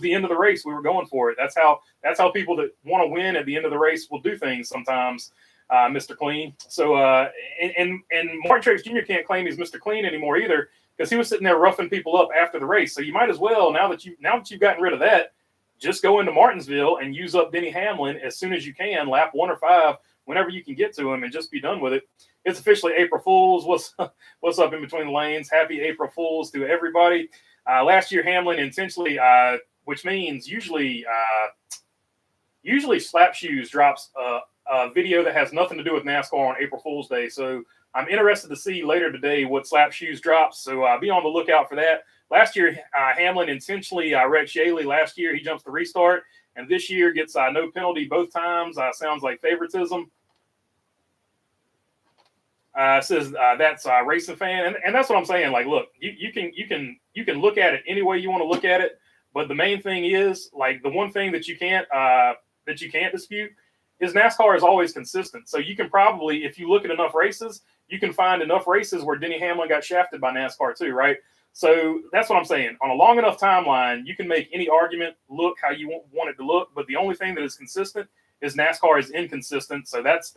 the end of the race. We were going for it. That's how people that want to win at the end of the race will do things sometimes, Mr. Clean. So and Martin Truex Jr. can't claim he's Mr. Clean anymore either, because he was sitting there roughing people up after the race. So you might as well, now that you've gotten rid of that, just go into Martinsville and use up Denny Hamlin as soon as you can, lap 1 or 5, whenever you can get to him, and just be done with it. It's officially April Fools. What's up in between the lanes? Happy April Fools to everybody. Last year, Hamlin intentionally, which means usually Slap Shoes drops a video that has nothing to do with NASCAR on April Fool's Day. So I'm interested to see later today what Slap Shoes drops. So be on the lookout for that. Last year, Hamlin intentionally wrecked Shaley. Last year, he jumps the restart. And this year gets no penalty both times. Sounds like favoritism. Says that's a racing fan. And that's what I'm saying. Like, look, you can look at it any way you want to look at it. But the main thing is, like, the one thing that you can't dispute is NASCAR is always consistent. So you can probably, if you look at enough races, you can find enough races where Denny Hamlin got shafted by NASCAR too, right? So that's what I'm saying. On a long enough timeline, you can make any argument look how you want it to look. But the only thing that is consistent is NASCAR is inconsistent. So that's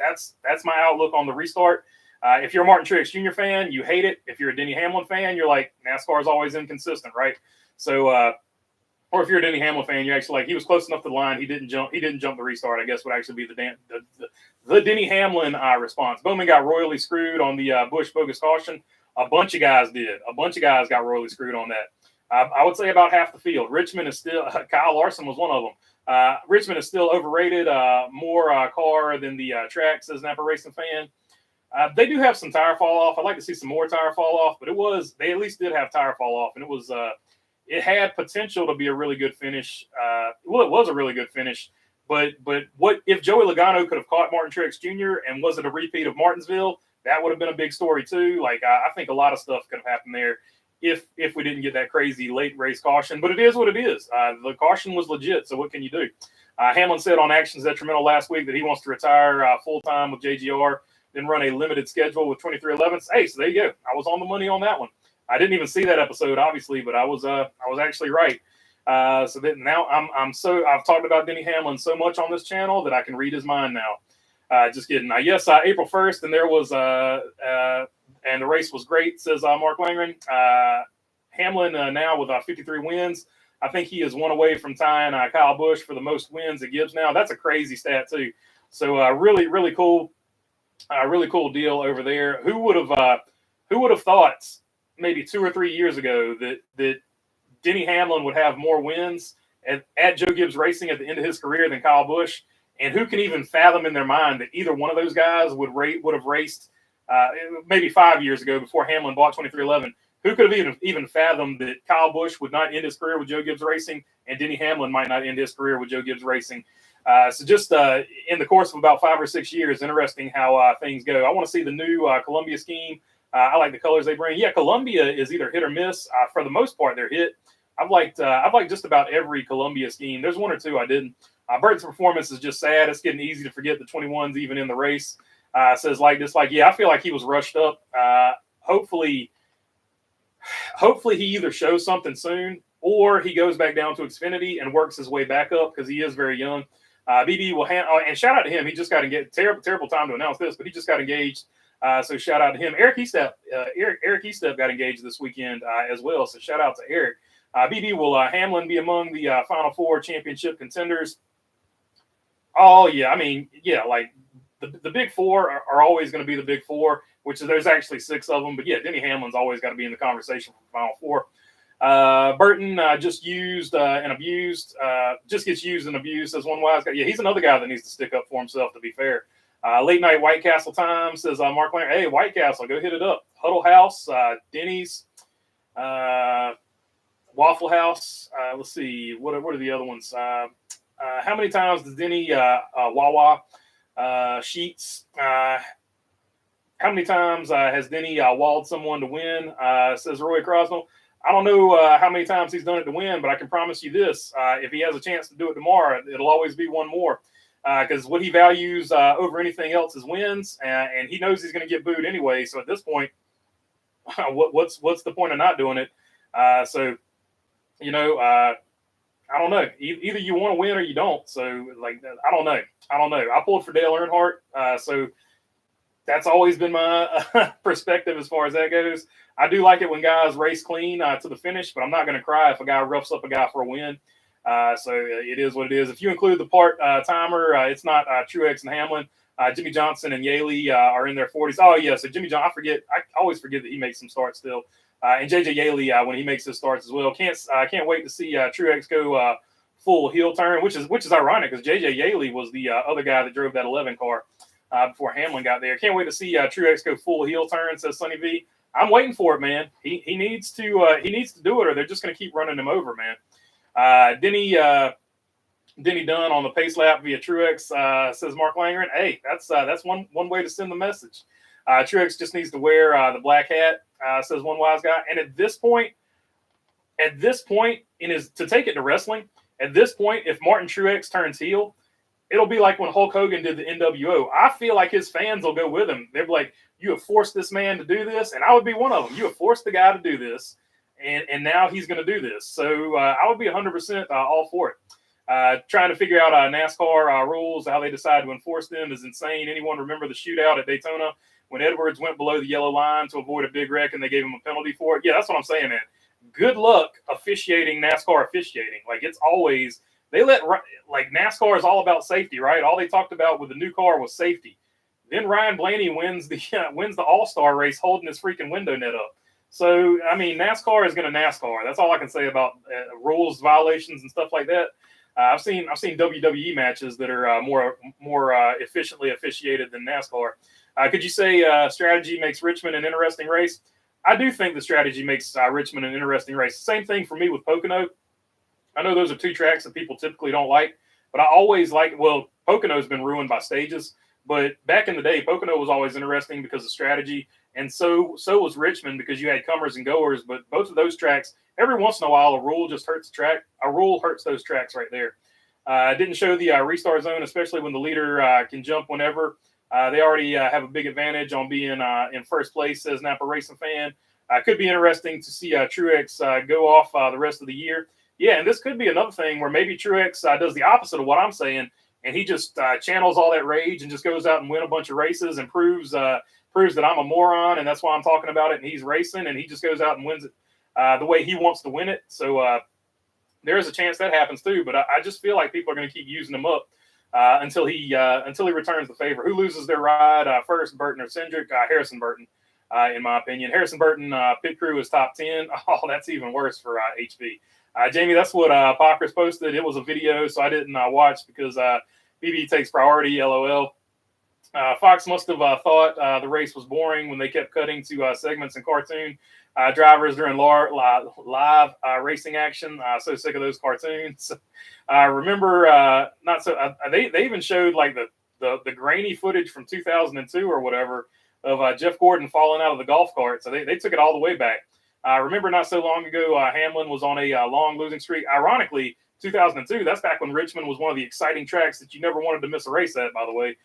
my outlook on the restart. If you're a Martin Truex Jr. fan, you hate it. If you're a Denny Hamlin fan, you're like, NASCAR is always inconsistent, right? So, or if you're a Denny Hamlin fan, you're actually like, he was close enough to the line. He didn't jump the restart, I guess would actually be the Denny Hamlin response. Bowman got royally screwed on the Busch bogus caution. A bunch of guys did. A bunch of guys got royally screwed on that. I would say about half the field. Richmond is still, Kyle Larson was one of them. Richmond is still overrated, more car than the track, says Napa Racing fan. They do have some tire fall off. I'd like to see some more tire fall off, but they at least did have tire fall off, and it had potential to be a really good finish. Well, it was a really good finish, but what if Joey Logano could have caught Martin Truex Jr. and was it a repeat of Martinsville? That would have been a big story too. Like I think a lot of stuff could have happened there if we didn't get that crazy late race caution. But it is what it is. The caution was legit. So what can you do? Hamlin said on Actions Detrimental last week that he wants to retire full time with JGR, then run a limited schedule with 2311s. Hey, so there you go. I was on the money on that one. I didn't even see that episode, obviously, but I was actually right. So that now I've talked about Denny Hamlin so much on this channel that I can read his mind now. Just kidding. Yes, April 1st, and there was and the race was great, says Mark Langren. Hamlin now with 53 wins. I think he is one away from tying Kyle Busch for the most wins at Gibbs now. That's a crazy stat too. So really, really cool, really cool deal over there. Who would have thought maybe 2 or 3 years ago that Denny Hamlin would have more wins at Joe Gibbs Racing at the end of his career than Kyle Busch? And who can even fathom in their mind that either one of those guys would have raced maybe 5 years ago before Hamlin bought 2311? Who could have even fathomed that Kyle Busch would not end his career with Joe Gibbs Racing and Denny Hamlin might not end his career with Joe Gibbs Racing? So just in the course of about 5 or 6 years, interesting how things go. I want to see the new Columbia scheme. I like the colors they bring. Yeah, Columbia is either hit or miss. For the most part, they're hit. I've liked just about every Columbia scheme. There's one or two I didn't. Burton's performance is just sad. It's getting easy to forget the 21s even in the race. Says like dislike. Yeah, I feel like he was rushed up. Hopefully he either shows something soon or he goes back down to Xfinity and works his way back up because he is very young. BB will and shout out to him. He just got engaged. Terrible time to announce this, but he just got engaged. So shout out to him. Eric Estep got engaged this weekend as well. So shout out to Eric. BB will Hamlin be among the Final Four championship contenders? Oh yeah, I mean like the big four are always going to be the big four, which is there's actually 6 of them. But yeah, Denny Hamlin's always got to be in the conversation for the Final Four. Burton just used and abused, just gets used and abused, says one wise guy. Yeah, he's another guy that needs to stick up for himself, to be fair. Late night White Castle time, says Mark Lane. Hey, White Castle, go hit it up. Huddle House, Denny's, Waffle House. Let's see, what are the other ones? How many times does Denny, Wawa, Sheets, how many times has Denny walled someone to win? Says Roy Crosnell. I don't know how many times he's done it to win, but I can promise you this. If he has a chance to do it tomorrow, it'll always be one more. Because what he values over anything else is wins, and he knows he's going to get booed anyway. So at this point, what's the point of not doing it? So, I don't know. Either you want to win or you don't. So, like, I don't know. I pulled for Dale Earnhardt. So that's always been my perspective as far as that goes. I do like it when guys race clean to the finish, but I'm not going to cry if a guy roughs up a guy for a win. So it is what it is. If you include the part timer, it's not Truex and Hamlin. Jimmy Johnson and Yaley are in their 40s. Oh, yeah. So Jimmy Johnson, I always forget that he makes some starts still. And JJ Yaley when he makes his starts as well. Can't wait to see Truex go full heel turn, which is ironic because JJ Yaley was the other guy that drove that 11 car before Hamlin got there. Can't wait to see Truex go full heel turn, says Sonny V. I'm waiting for it, man. He needs to do it, or they're just going to keep running him over, man. Denny Dunn on the pace lap via Truex, says Mark Langren. Hey, that's one way to send the message. Truex just needs to wear the black hat, says one wise guy. And at this point, to take it to wrestling, at this point, if Martin Truex turns heel, it'll be like when Hulk Hogan did the NWO. I feel like his fans will go with him. They'll be like, you have forced this man to do this, and I would be one of them. You have forced the guy to do this, and now he's going to do this. So I would be 100% all for it. Trying to figure out NASCAR rules, how they decide to enforce them is insane. Anyone remember the shootout at Daytona when Edwards went below the yellow line to avoid a big wreck and they gave him a penalty for it? Yeah, that's what I'm saying, man. Good luck officiating NASCAR officiating. Like, it's always – they let – like, NASCAR is all about safety, right? All they talked about with the new car was safety. Then Ryan Blaney wins the All-Star race holding his freaking window net up. So, I mean, NASCAR is going to NASCAR. That's all I can say about rules violations and stuff like that. I've seen WWE matches that are more efficiently officiated than NASCAR. Could you say strategy makes Richmond an interesting race? I do think the strategy makes Richmond an interesting race. Same thing for me with Pocono. I know those are two tracks that people typically don't like, but I always like. Well, Pocono's been ruined by stages. But back in the day, Pocono was always interesting because of strategy, and so was Richmond because you had comers and goers. But both of those tracks, every once in a while, a rule just hurts the track. A rule hurts those tracks right there. Didn't show the restart zone, especially when the leader can jump whenever. They already have a big advantage on being in first place, says Napa Racing Fan. Could be interesting to see Truex go off the rest of the year. Yeah, and this could be another thing where maybe Truex does the opposite of what I'm saying. And he just channels all that rage and just goes out and win a bunch of races and proves that I'm a moron, and that's why I'm talking about it. And he's racing, and he just goes out and wins it the way he wants to win it. So there is a chance that happens too. But I just feel like people are going to keep using him up until he returns the favor. Who loses their ride first, Burton or Cindric? Harrison Burton, in my opinion. Harrison Burton pit crew is top 10. Oh, that's even worse for HB. Jamie, that's what Pockers posted. It was a video, so I didn't watch because BB takes priority, LOL. Fox must have thought the race was boring when they kept cutting to segments and cartoon drivers during live racing action. So sick of those cartoons. Remember, they even showed like the grainy footage from 2002 or whatever of Jeff Gordon falling out of the golf cart. So they took it all the way back. Remember not so long ago, Hamlin was on a long losing streak. Ironically, 2002, that's back when Richmond was one of the exciting tracks that you never wanted to miss a race at, by the way.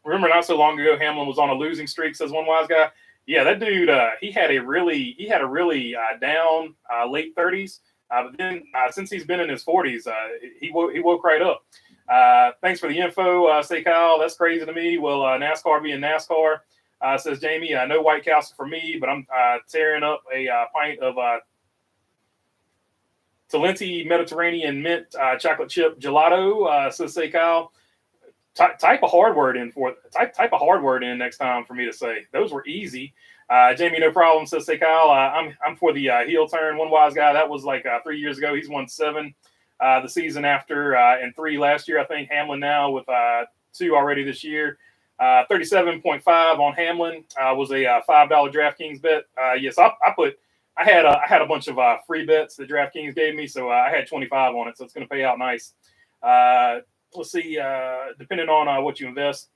Remember not so long ago, Hamlin was on a losing streak, says one wise guy. Yeah, that dude, he had a really down late 30s. But then since he's been in his 40s, he woke right up. Thanks for the info, say Kyle. That's crazy to me. Well, NASCAR being NASCAR. Says Jamie, no White Castle for me, but I'm tearing up a pint of Talenti Mediterranean mint chocolate chip gelato. Says say Kyle. Type a hard word in next time for me to say. Those were easy. Jamie, no problem, says, hey, Kyle, I'm for the heel turn. One wise guy, that was like 3 years ago. He's won 7 the season after and 3 last year, I think. Hamlin now with 2 already this year. 37.5 on Hamlin was a $5 DraftKings bet. Yes, I had a bunch of free bets that DraftKings gave me, so I had 25 on it, so it's going to pay out nice. Let's see, depending on what you invest.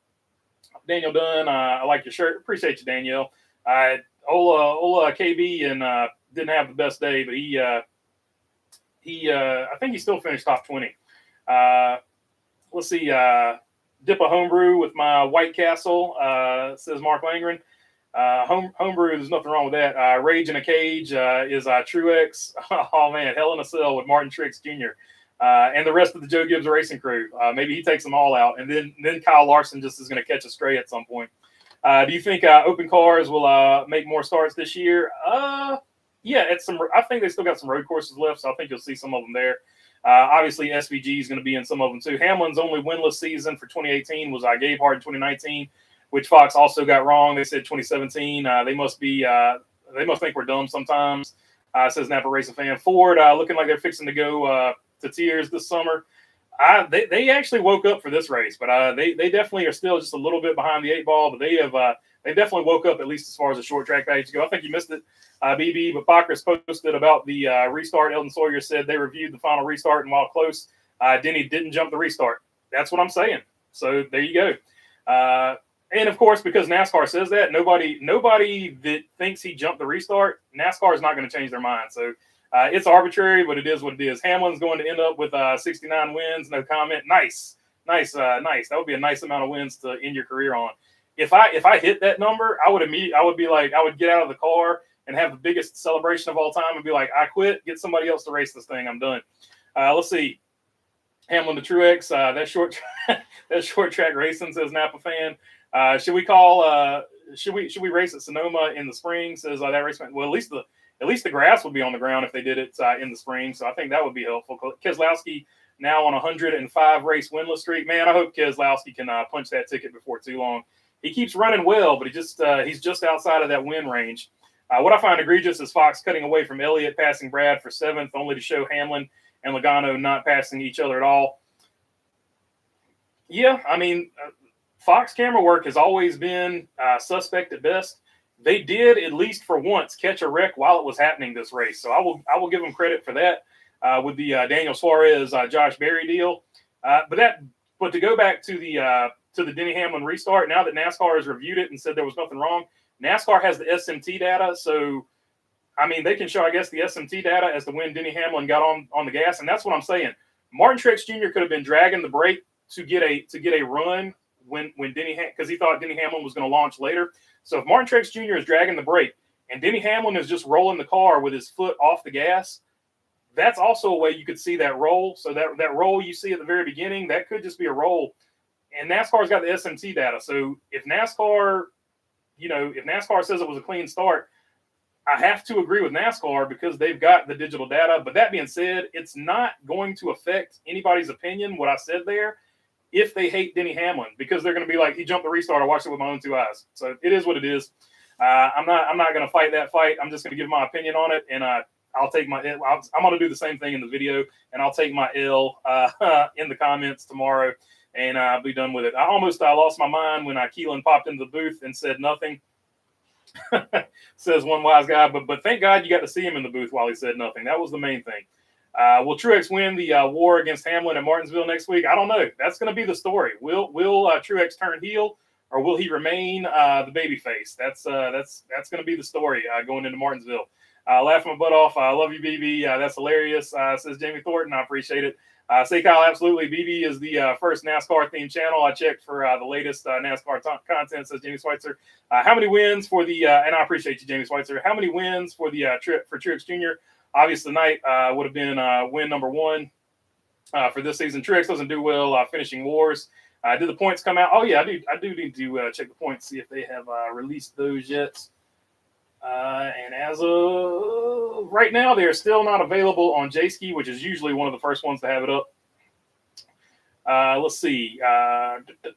Daniel Dunn, I like your shirt. Appreciate you, Danielle. Ola KB and didn't have the best day, but he I think he still finished top 20. Let's see, dip a homebrew with my White Castle, says Mark Langren. Homebrew, there's nothing wrong with that. Rage in a Cage is Truex. Oh man, Hell in a Cell with Martin Truex Jr. And the rest of the Joe Gibbs Racing crew. Maybe he takes them all out, and then Kyle Larson just is going to catch a stray at some point. Do you think open cars will make more starts this year? Yeah, I think they still got some road courses left, so I think you'll see some of them there. Obviously, SVG is going to be in some of them too. Hamlin's only winless season for 2018 was Gabe Hart in 2019, which Fox also got wrong. They said 2017. They must think we're dumb sometimes. Says Napa Racing fan. Ford looking like they're fixing to go to tears this summer. They actually woke up for this race, but they definitely are still just a little bit behind the 8 ball. But they definitely woke up, at least as far as the short track package go. I think you missed it, BB, but Bacchus posted about the restart. Eldon Sawyer said they reviewed the final restart, and while close, Denny didn't jump the restart. That's what I'm saying. So there you go. And of course, because NASCAR says that, nobody that thinks he jumped the restart, NASCAR is not going to change their mind. So it's arbitrary, but it is what it is. Hamlin's going to end up with 69 wins. No comment. Nice. That would be a nice amount of wins to end your career on. If I hit that number, I would get out of the car and have the biggest celebration of all time and be like, I quit. Get somebody else to race this thing. I'm done. Let's see. Hamlin to Truex. That short track racing, says Napa fan. Should we race at Sonoma in the spring? Says that race. Well, at least the grass would be on the ground if they did it in the spring. So I think that would be helpful. Keselowski now on a 105 race winless streak. Man, I hope Keselowski can punch that ticket before too long. He keeps running well, but he's just outside of that win range. What I find egregious is Fox cutting away from Elliott, passing Brad for 7th, only to show Hamlin and Logano not passing each other at all. Yeah, I mean, Fox camera work has always been suspect at best. They did, at least for once, catch a wreck while it was happening this race. So I will give them credit for that with the Daniel Suarez, Josh Berry deal. But to go back to the Denny Hamlin restart, now that NASCAR has reviewed it and said there was nothing wrong, NASCAR has the SMT data. So, I mean, they can show, I guess, the SMT data as to when Denny Hamlin got on the gas. And that's what I'm saying. Martin Truex Jr. could have been dragging the brake to get a run when Denny, because he thought Denny Hamlin was going to launch later. So if Martin Truex Jr. is dragging the brake and Denny Hamlin is just rolling the car with his foot off the gas, that's also a way you could see that roll. So that roll you see at the very beginning, that could just be a roll. And NASCAR's got the SMT data. So if NASCAR says it was a clean start, I have to agree with NASCAR because they've got the digital data. But that being said, it's not going to affect anybody's opinion, what I said there, if they hate Denny Hamlin, because they're going to be like, he jumped the restart. I watched it with my own 2 eyes. So it is what it is. I'm not going to fight that fight. I'm just going to give my opinion on it. And I'll take my, I'm going to do the same thing in the video, and I'll take my L in the comments tomorrow, and I'll be done with it. I almost lost my mind when Keelan popped into the booth and said nothing. Says one wise guy, but thank God you got to see him in the booth while he said nothing. That was the main thing. Will Truex win the war against Hamlin at Martinsville next week? I don't know. That's going to be the story. Will Truex turn heel, or will he remain the babyface? That's going to be the story going into Martinsville. Laughing my butt off. I love you, BB. That's hilarious. Says Jamie Thornton. I appreciate it. Say, Kyle, absolutely. BB is the first NASCAR themed channel. I checked for the latest NASCAR content, says Jamie Schweitzer. How many wins for the, and I appreciate you, Jamie Schweitzer. How many wins for the trip for Truex Jr.? Obviously, tonight would have been win number 1 for this season. Truex doesn't do well finishing wars. Did the points come out? Oh, yeah, I do need to check the points, see if they have released those yet. And as of right now, they're still not available on J-Ski, which is usually one of the first ones to have it up. Let's see.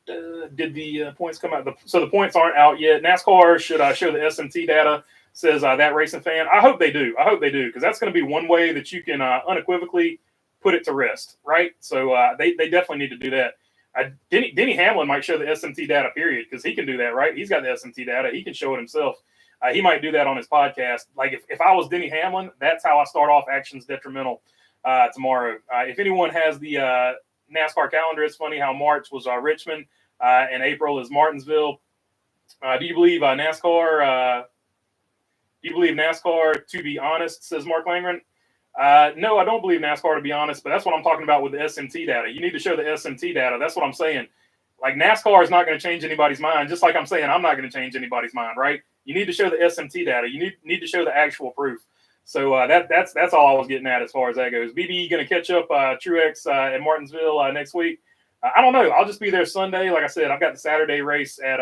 Did the points come out? So the points aren't out yet. NASCAR should show the SMT data, says that racing fan. I hope they do. I hope they do, because that's going to be one way that you can unequivocally put it to rest, right? So they definitely need to do that. Denny Hamlin might show the SMT data, period, because he can do that, right? He's got the SMT data. He can show it himself. He might do that on his podcast. Like if I was Denny Hamlin, that's how I start off Actions Detrimental tomorrow. If anyone has the NASCAR calendar, it's funny how March was Richmond and April is Martinsville. Do you believe NASCAR? Do you believe NASCAR, to be honest, says Mark Langren? No, I don't believe NASCAR, to be honest, but that's what I'm talking about with the SMT data. You need to show the SMT data. That's what I'm saying. Like NASCAR is not going to change anybody's mind, just like I'm saying I'm not going to change anybody's mind, right? You need to show the SMT data. You need to show the actual proof. So that's all I was getting at as far as that goes. BB going to catch up Truex at Martinsville next week. I don't know. I'll just be there Sunday. Like I said, I've got the Saturday race at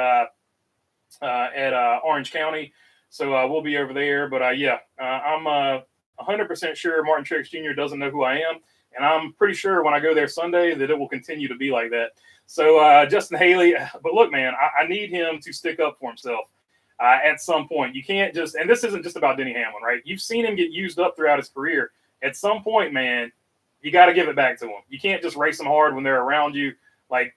Orange County, so we'll be over there. But I'm 100% sure Martin Truex Jr. doesn't know who I am, and I'm pretty sure when I go there Sunday that it will continue to be like that. So Justin Haley, but look, man, I need him to stick up for himself. At some point, you can't just, and this isn't just about Denny Hamlin, right? You've seen him get used up throughout his career. At some point, man, you got to give it back to him. You can't just race them hard when they're around you, like,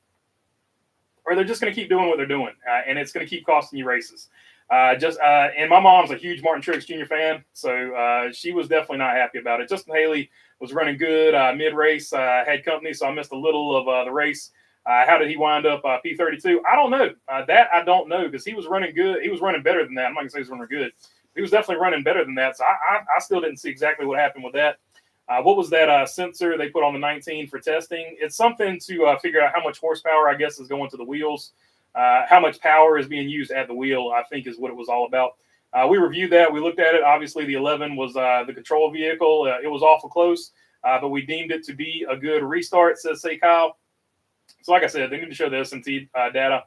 or they're just going to keep doing what they're doing, and it's going to keep costing you races. And my mom's a huge Martin Truex Jr. fan, so she was definitely not happy about it. Justin Haley was running good mid-race, had company, so I missed a little of the race. How did he wind up P32? I don't know. That I don't know, because he was running good. He was running better than that. I'm not going to say he was running good. He was definitely running better than that. So I still didn't see exactly what happened with that. What was that sensor they put on the 19 for testing? It's something to figure out how much horsepower, I guess, is going to the wheels. How much power is being used at the wheel, I think, is what it was all about. We reviewed that. We looked at it. Obviously, the 11 was the control vehicle. It was awful close, but we deemed it to be a good restart, says Say Kyle. So like I said, they need to show the SMT data.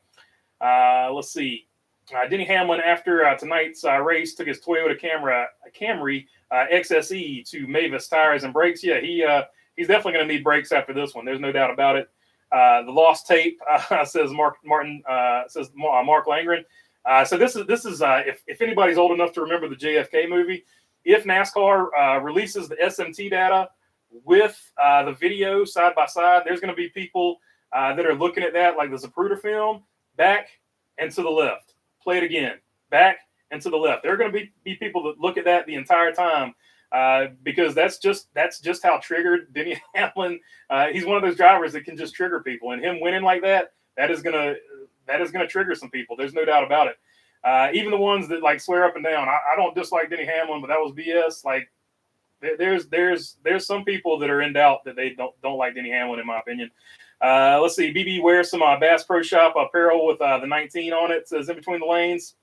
Let's see. Denny Hamlin, after tonight's race, took his Toyota Camry XSE to Mavis Tires and Brakes. Yeah, he's definitely going to need brakes after this one. There's no doubt about it. The lost tape, says Mark Langren. So this is if anybody's old enough to remember the JFK movie, if NASCAR releases the SMT data with the video side by side, there's going to be people that are looking at that like the Zapruder film, back and to the left. Play it again, back and to the left. There are going to be people that look at that the entire time because that's just how triggered Denny Hamlin. He's one of those drivers that can just trigger people, and him winning like that is gonna trigger some people. There's no doubt about it. Even the ones that like swear up and down, I don't dislike Denny Hamlin, but that was BS. Like there's some people that are in doubt that they don't like Denny Hamlin, in my opinion. Let's see. BB wears some Bass Pro Shop apparel with the 19 on it. It says in between the lanes.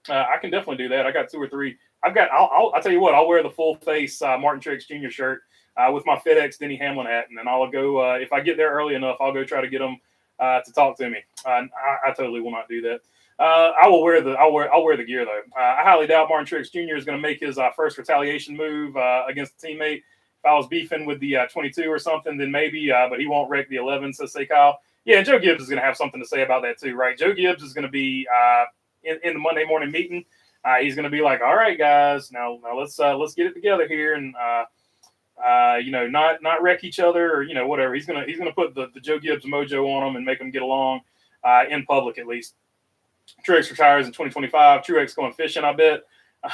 I can definitely do that. I got 2 or 3. I'll tell you what. I'll wear the full face Martin Truex Jr. shirt with my FedEx Denny Hamlin hat, and then I'll go. If I get there early enough, I'll go try to get them to talk to me. I totally will not do that. I'll wear the gear though. I highly doubt Martin Truex Jr. is going to make his first retaliation move against a teammate. If I was beefing with the 22 or something, then maybe, but he won't wreck the 11, says Say Kyle. Yeah, and Joe Gibbs is going to have something to say about that too, right? Joe Gibbs is going to be in the Monday morning meeting. He's going to be like, all right, guys, now let's get it together here and, not wreck each other or, whatever. He's going to put the Joe Gibbs mojo on them and make them get along in public, at least. Truex retires in 2025. Truex going fishing, I bet.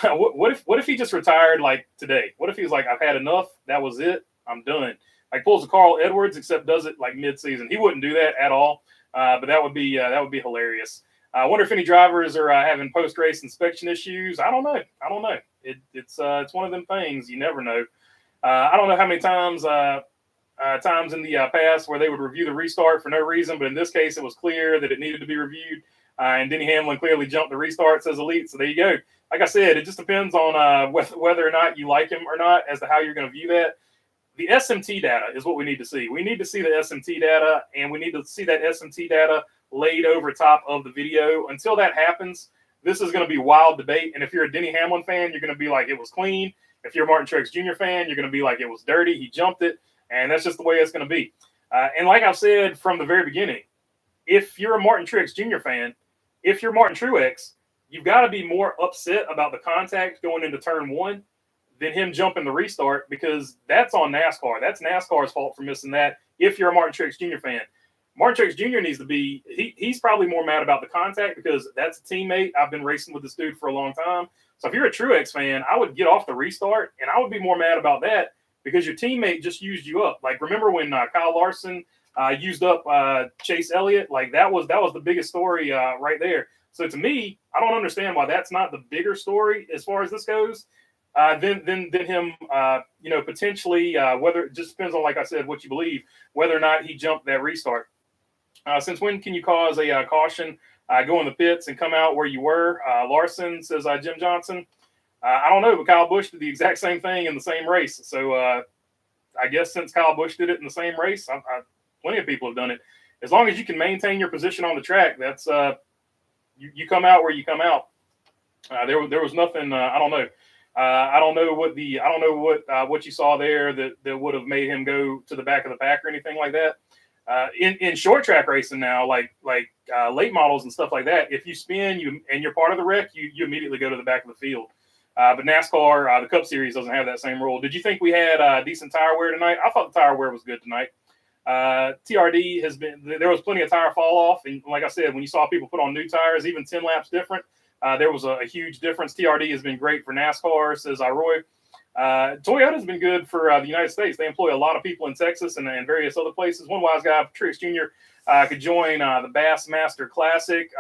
What if he just retired like today? What if he was like, I've had enough. That was it. I'm done. Like pulls a Carl Edwards, except does it like mid-season. He wouldn't do that at all. But that would be hilarious. I wonder if any drivers are having post-race inspection issues. I don't know. It's one of them things. You never know. I don't know how many times in the past where they would review the restart for no reason, but in this case, it was clear that it needed to be reviewed. And Denny Hamlin clearly jumped the restart, says Elite. So there you go. Like I said, it just depends on whether or not you like him or not as to how you're going to view that. The SMT data is what we need to see. We need to see the SMT data, and we need to see that SMT data laid over top of the video. Until that happens, this is going to be wild debate. And if you're a Denny Hamlin fan, you're going to be like, it was clean. If you're a Martin Truex Jr. fan, you're going to be like, it was dirty. He jumped it. And that's just the way it's going to be. And like I've said from the very beginning, if you're a Martin Truex Jr. fan, if you're Martin Truex, you've got to be more upset about the contact going into turn one than him jumping the restart, because that's on NASCAR. That's NASCAR's fault for missing that. If you're a Martin Truex Jr. fan, Martin Truex Jr. needs to be, he's probably more mad about the contact because that's a teammate. I've been racing with this dude for a long time. So if you're a Truex fan, I would get off the restart, and I would be more mad about that because your teammate just used you up. Like, remember when Kyle Larson used up Chase Elliott? Like, that was the biggest story right there. So to me, I don't understand why that's not the bigger story as far as this goes. Than him, potentially, whether it just depends on, like I said, what you believe, whether or not he jumped that restart. Since when can you cause a caution, go in the pits and come out where you were? Larson, says Jim Johnson. I don't know, but Kyle Busch did the exact same thing in the same race. So I guess since Kyle Busch did it in the same race, plenty of people have done it. As long as you can maintain your position on the track, that's you come out where you come out. There was nothing. I don't know. I don't know what you saw there that would have made him go to the back of the pack or anything like that. In short track racing now, like late models and stuff like that, if you spin and you're part of the wreck, you immediately go to the back of the field. But NASCAR, the Cup Series doesn't have that same rule. Did you think we had decent tire wear tonight? I thought the tire wear was good tonight. TRD there was plenty of tire fall off, and like I said, when you saw people put on new tires, even 10 laps different, there was a huge difference. TRD has been great for NASCAR, says Roy. Toyota's been good for the United States. They employ a lot of people in Texas and various other places. One wise guy, Truex Jr., could join the Bassmaster Classic.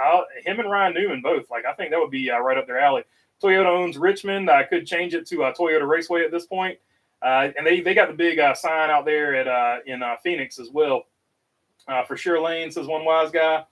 Him and Ryan Newman both. Like, I think that would be right up their alley. Toyota owns Richmond. Could change it to Toyota Raceway at this point. And they got the big sign out there in Phoenix as well. For sure, Lane, says one wise guy.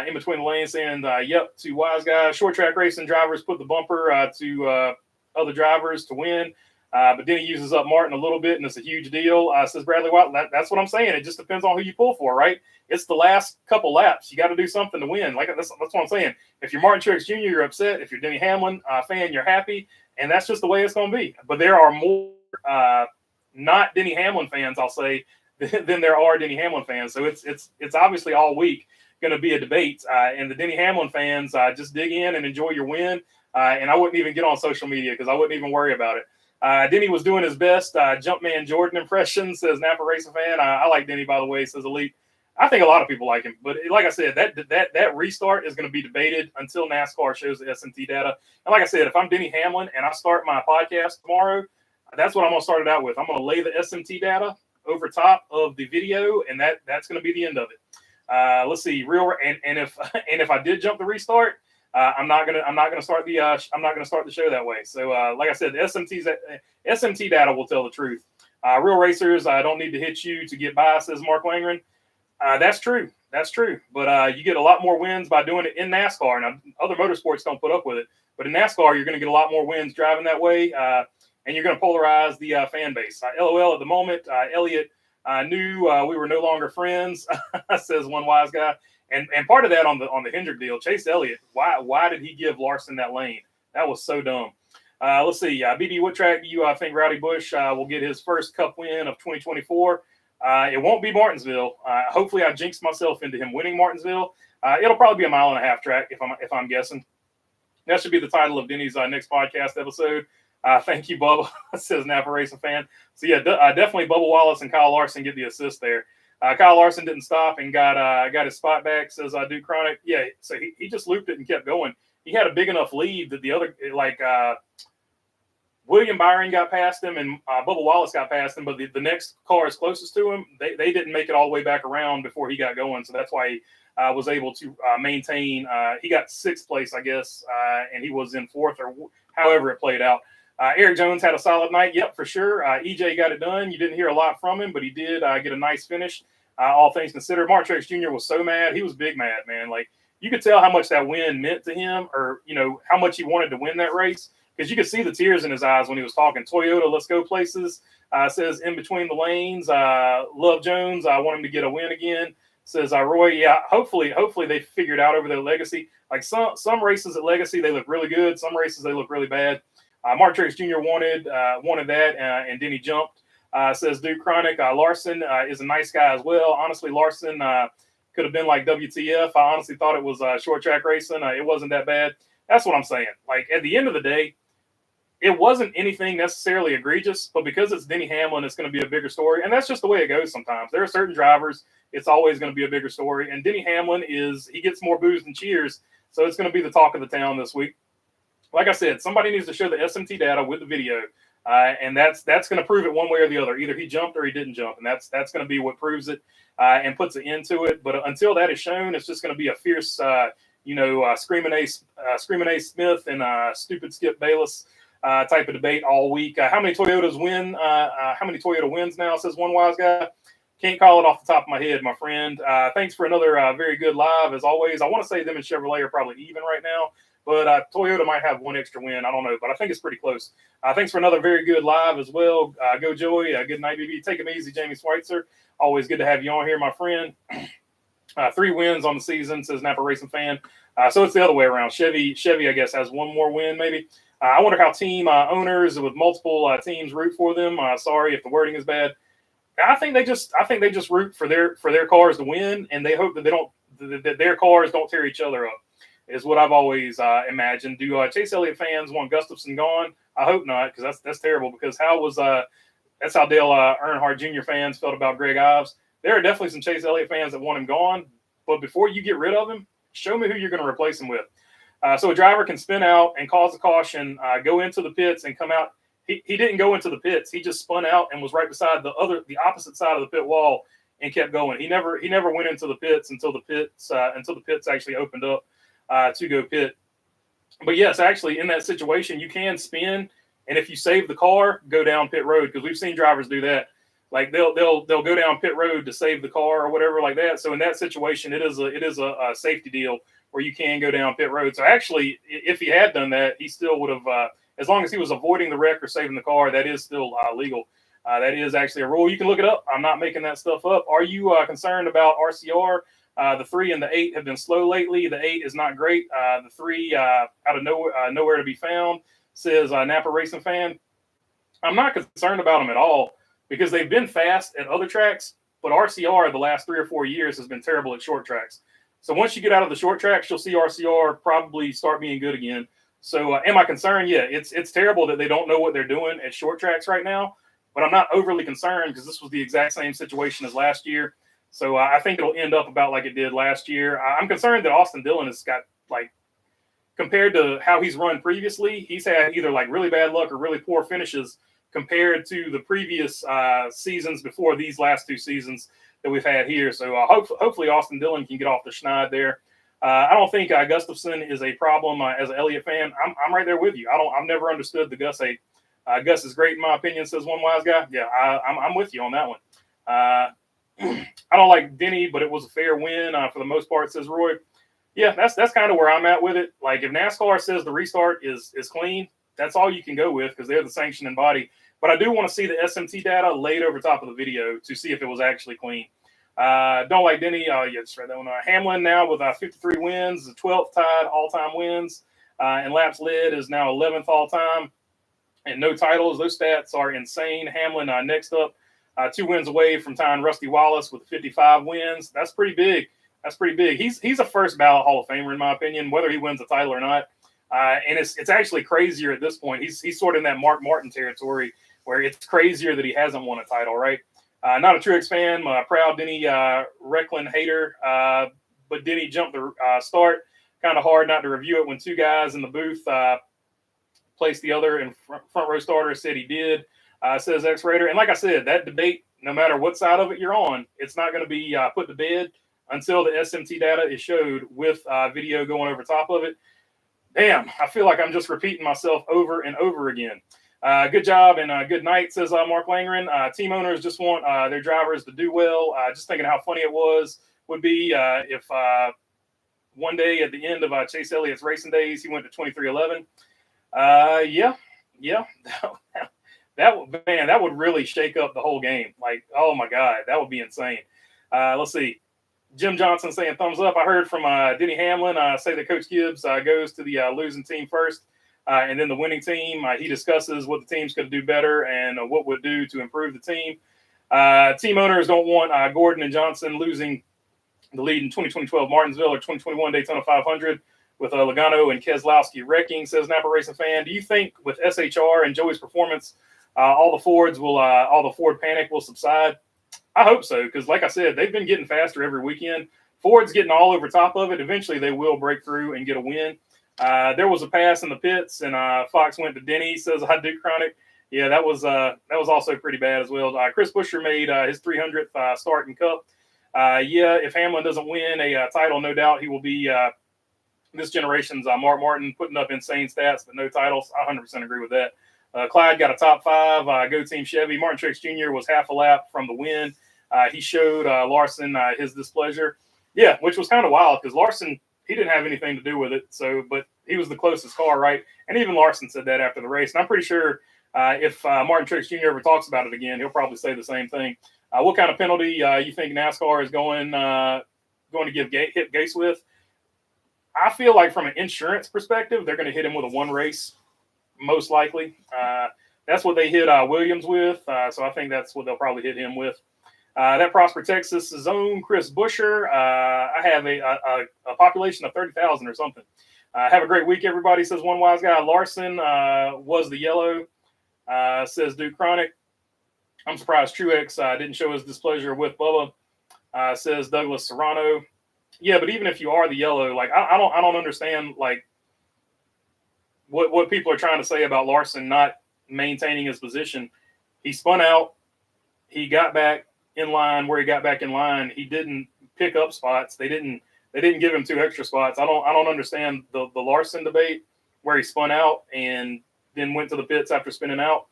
In between the lanes saying, yep, to wise guys. Short track racing drivers put the bumper to other drivers to win. But then he uses up Martin a little bit, and it's a huge deal. Says Bradley Watt. That's what I'm saying. It just depends on who you pull for, right? It's the last couple laps. You got to do something to win. Like, that's what I'm saying. If you're Martin Truex Jr., you're upset. If you're Denny Hamlin fan, you're happy. And that's just the way it's going to be. But there are more not Denny Hamlin fans, I'll say, than there are Denny Hamlin fans. So it's obviously all week going to be a debate. And the Denny Hamlin fans, just dig in and enjoy your win. And I wouldn't even get on social media because I wouldn't even worry about it. Denny was doing his best Jumpman Jordan impression, says Napa Racing fan. I like Denny, by the way, says Elite. I think a lot of people like him. But like I said, that restart is going to be debated until NASCAR shows the SMT data. And like I said, if I'm Denny Hamlin and I start my podcast tomorrow, that's what I'm going to start it out with. I'm going to lay the SMT data over top of the video, and that's going to be the end of it. Let's see, and if I did jump the restart, I'm not gonna start the show that way. So like I said, the SMT data will tell the truth. Real racers don't need to hit you to get by, says Mark Langren. That's true. But you get a lot more wins by doing it in NASCAR. Now, other motorsports don't put up with it, but in NASCAR, you're going to get a lot more wins driving that way, and you're going to polarize the fan base. LOL at the moment. Elliott knew we were no longer friends, says one wise guy. And part of that on the Hendrick deal, Chase Elliott, why did he give Larson that lane? That was so dumb. Let's see. BB, what track do you think Rowdy Busch will get his first Cup win of 2024? It won't be Martinsville. Hopefully, I jinxed myself into him winning Martinsville. It'll probably be a 1.5-mile track if I'm guessing. That should be the title of Denny's next podcast episode. Thank you, Bubba, says Napa Racing fan. So yeah, definitely Bubba Wallace and Kyle Larson get the assist there. Kyle Larson didn't stop and got his spot back, says Duke Chronic. Yeah, so he just looped it and kept going. He had a big enough lead that the other, William Byron got past him and Bubba Wallace got past him, but the next cars closest to him, they didn't make it all the way back around before he got going. So that's why he was able to maintain. He got 6th place, I guess, and he was in 4th or however it played out. Eric Jones had a solid night. Yep, for sure. EJ got it done. You didn't hear a lot from him, but he did get a nice finish, all things considered. Martin Truex Jr. was so mad. He was big mad, man. Like, you could tell how much that win meant to him, or, how much he wanted to win that race, because you could see the tears in his eyes when he was talking. Toyota, let's go places. Says in between the lanes. Love Jones. I want him to get a win again. Says Roy. Yeah, hopefully they figured out over their Legacy. Like some races at Legacy, they look really good. Some races they look really bad. Martin Truex Jr. wanted that, and then he jumped. Says Duke Chronic. Larson is a nice guy as well. Honestly, Larson could have been like WTF. I honestly thought it was short track racing. It wasn't that bad. That's what I'm saying. Like, at the end of the day, it wasn't anything necessarily egregious, but because it's Denny Hamlin, it's going to be a bigger story. And that's just the way it goes sometimes. There are certain drivers, it's always going to be a bigger story. And Denny Hamlin he gets more boos and cheers. So it's going to be the talk of the town this week. Like I said, somebody needs to show the SMT data with the video. And that's going to prove it one way or the other. Either he jumped or he didn't jump. And that's going to be what proves it and puts an end to it. But until that is shown, it's just going to be a fierce, Screaming A Smith and Stupid Skip Bayless type of debate all week. How many Toyotas win? How many Toyota wins now, says one wise guy. Can't call it off the top of my head, my friend. Thanks for another very good live, as always. I want to say them and Chevrolet are probably even right now, but Toyota might have one extra win. I don't know, but I think it's pretty close. Thanks for another very good live as well. Go Joey. Good night, BB. Take him easy, Jamie Schweitzer. Always good to have you on here, my friend. 3 wins on the season, says Napa Racing Fan. So it's the other way around. Chevy, I guess, has one more win, maybe. I wonder how team owners with multiple teams root for them. Sorry if the wording is bad. I think they just root for their cars to win, and they hope that their cars don't tear each other up. Is what I've always imagined. Do Chase Elliott fans want Gustafson gone? I hope not, because that's terrible. Because that's how Dale Earnhardt Jr. fans felt about Greg Ives. There are definitely some Chase Elliott fans that want him gone, but before you get rid of him, show me who you're going to replace him with. So a driver can spin out and cause a caution, go into the pits and come out. He didn't go into the pits. He just spun out and was right beside the opposite side of the pit wall and kept going. He never went into the pits until the pits actually opened up to go pit. But yes, actually in that situation, you can spin, and if you save the car, go down pit road, because we've seen drivers do that. Like they'll go down pit road to save the car or whatever like that. So in that situation, it is a safety deal where you can go down pit road. So actually, if he had done that, he still would have, as long as he was avoiding the wreck or saving the car, that is still legal. That is actually a rule. You can look it up. I'm not making that stuff up. Are you concerned about RCR? The 3 and the 8 have been slow lately. The 8 is not great. The 3 out of nowhere to be found, says Napa Racing Fan. I'm not concerned about them at all, because they've been fast at other tracks, but RCR the last 3 or 4 years has been terrible at short tracks. So once you get out of the short tracks, you'll see RCR probably start being good again. So am I concerned? Yeah, it's terrible that they don't know what they're doing at short tracks right now, but I'm not overly concerned, because this was the exact same situation as last year. So I think it'll end up about like it did last year. I'm concerned that Austin Dillon has got, like, compared to how he's run previously, he's had either like really bad luck or really poor finishes compared to the previous seasons before these last 2 seasons that we've had here. So hopefully Austin Dillon can get off the schneid there. I don't think Gustafson is a problem as an Elliott fan. I'm right there with you. I've never understood the Gus hate. Gus is great in my opinion, says one wise guy. Yeah, I'm with you on that one. I don't like Denny, but it was a fair win for the most part, says Roy. Yeah, that's kind of where I'm at with it. Like, if NASCAR says the restart is clean, that's all you can go with, because they're the sanctioning body. But I do want to see the SMT data laid over top of the video to see if it was actually clean. Don't like Denny. Yeah, just read that one. Hamlin now with 53 wins, the 12th tied all-time wins, and laps led is now 11th all-time, and no titles. Those stats are insane. Hamlin next up, 2 wins away from tying Rusty Wallace with 55 wins. That's pretty big. He's a first ballot Hall of Famer in my opinion, whether he wins a title or not. And it's actually crazier at this point. He's sort of in that Mark Martin territory, where it's crazier that he hasn't won a title, right? Not a Truex fan, proud Denny Recklin hater, but Denny jumped the start. Kind of hard not to review it when 2 guys in the booth placed the other in front row starter, said he did, says X-Raider. And like I said, that debate, no matter what side of it you're on, it's not going to be put to bed until the SMT data is showed with video going over top of it. Damn, I feel like I'm just repeating myself over and over again. Good job and good night, says Mark Langren. Team owners just want their drivers to do well. Just thinking how funny it would be if one day at the end of Chase Elliott's racing days, he went to 23:11. Yeah. That would really shake up the whole game. Like, oh my God, that would be insane. Let's see. Jim Johnson saying thumbs up. I heard from Denny Hamlin say that Coach Gibbs goes to the losing team first. And then the winning team, he discusses what the team's going to do better and what would do to improve the team. Team owners don't want Gordon and Johnson losing the lead in 2012 Martinsville or 2021 Daytona 500 with Logano and Keselowski wrecking, says Napa Racing Fan. Do you think with SHR and Joey's performance, all the Ford panic will subside? I hope so, because like I said, they've been getting faster every weekend. Ford's getting all over top of it. Eventually, they will break through and get a win. There was a pass in the pits, and Fox went to Denny, says I do Chronic. Yeah, that was also pretty bad as well. Chris Buescher made his 300th start in Cup. If Hamlin doesn't win a title, no doubt he will be this generation's Mark Martin, putting up insane stats, but no titles. I 100% agree with that. Clyde got a top 5. Go Team Chevy. Martin Truex Jr. was half a lap from the win. He showed Larson his displeasure. Yeah, which was kind of wild because Larson, he didn't have anything to do with it. But he was the closest car, right? And even Larson said that after the race. And I'm pretty sure if Martin Truex Jr. ever talks about it again, he'll probably say the same thing. What kind of penalty you think NASCAR is going to give hit Gase with? I feel like from an insurance perspective, they're going to hit him with a 1 race, most likely. That's what they hit Williams with. So I think that's what they'll probably hit him with. That Prosper, Texas' own Chris Buescher. I have a population of 30,000 or something. Have a great week, everybody, says one wise guy. Larson was the yellow, says Duke Chronic. I'm surprised Truex didn't show his displeasure with Bubba, says Douglas Serrano. Yeah, but even if you are the yellow, like I don't understand like what people are trying to say about Larson not maintaining his position. He spun out. He got back in line where he got back in line. He didn't pick up spots. They didn't give him 2 extra spots. I don't understand the Larson debate where he spun out and then went to the pits after spinning out.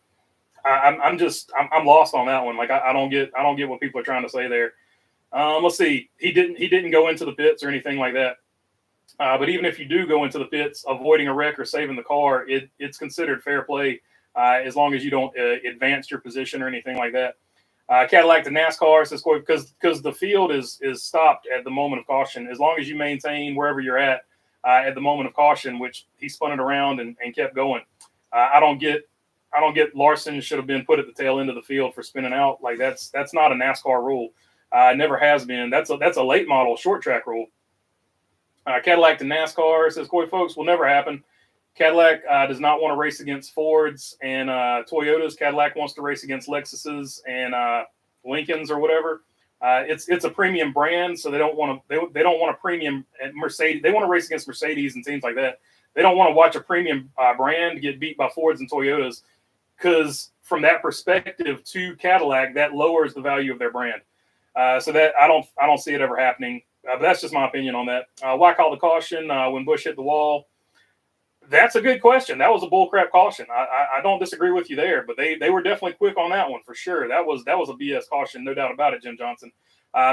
I'm lost on that one. Like I don't get what people are trying to say there. Let's see. He didn't go into the pits or anything like that. But even if you do go into the pits, avoiding a wreck or saving the car, it's considered fair play as long as you don't advance your position or anything like that. Cadillac to NASCAR says because the field is stopped at the moment of caution. As long as you maintain wherever you're at the moment of caution, which he spun it around and kept going. I don't get Larson should have been put at the tail end of the field for spinning out. Like that's not a NASCAR rule. Never has been. That's a late model short track rule. Cadillac to NASCAR says Coy folks will never happen. Cadillac does not want to race against Fords and Toyotas. Cadillac wants to race against Lexuses and Lincolns or whatever. It's a premium brand, so they don't want a premium at Mercedes. They want to race against Mercedes and teams like that. They don't want to watch a premium brand get beat by Fords and Toyotas because from that perspective to Cadillac, that lowers the value of their brand. So that I don't see it ever happening. But that's just my opinion on that. Why call the caution when Busch hit the wall? That's a good question. That was a bullcrap caution. I don't disagree with you there, but they were definitely quick on that one for sure. That was a BS caution, no doubt about it, Jim Johnson.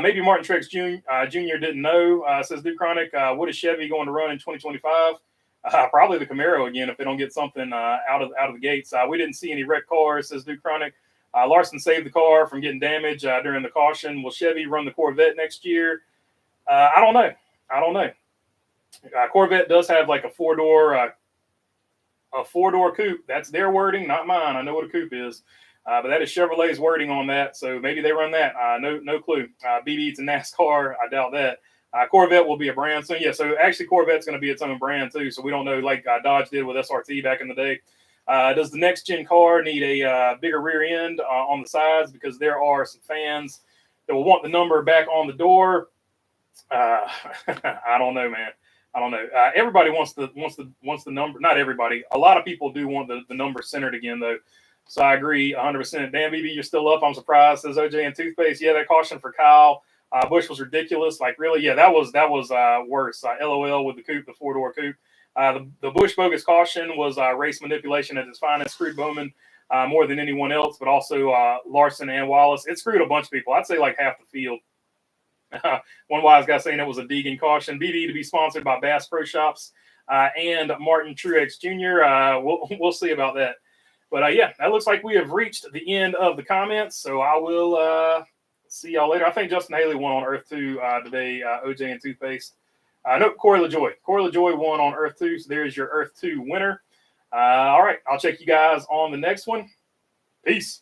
Maybe Martin Truex Jr. didn't know, says Duke Chronic. What is Chevy going to run in 2025? Probably the Camaro again if they don't get something out of the gates. We didn't see any wrecked cars, says Duke Chronic. Larson saved the car from getting damaged during the caution. Will Chevy run the Corvette next year? I don't know. Corvette does have like a four-door coupe. That's their wording, not mine. I know what a coupe is, but that is Chevrolet's wording on that. So maybe they run that. No clue. BB to NASCAR, I doubt that. Corvette will be a brand soon. Yeah, so actually Corvette's going to be its own brand too. So we don't know, like Dodge did with SRT back in the day. Does the next gen car need a bigger rear end on the sides? Because there are some fans that will want the number back on the door. I don't know, man. I don't know. Everybody wants the number. Not everybody. A lot of people do want the number centered again, though. So I agree 100%. Dan BB, you're still up. I'm surprised. Says OJ and Toothpaste. Yeah, that caution for Kyle Busch was ridiculous. Like really, yeah, that was worse. LOL with the coupe, the four-door coupe. The Busch bogus caution was race manipulation at its finest. Screwed Bowman more than anyone else, but also Larson and Wallace. It screwed a bunch of people. I'd say like half the field. One wise guy saying it was a Deegan caution. BD to be sponsored by Bass Pro Shops and Martin Truex Jr. We'll see about that. But yeah, that looks like we have reached the end of the comments. So I will see y'all later. I think Justin Haley won on Earth 2 today, OJ and Toothpaste. No, Corey LaJoy. Corey LaJoy won on Earth 2. So there's your Earth 2 winner. All right. I'll check you guys on the next one. Peace.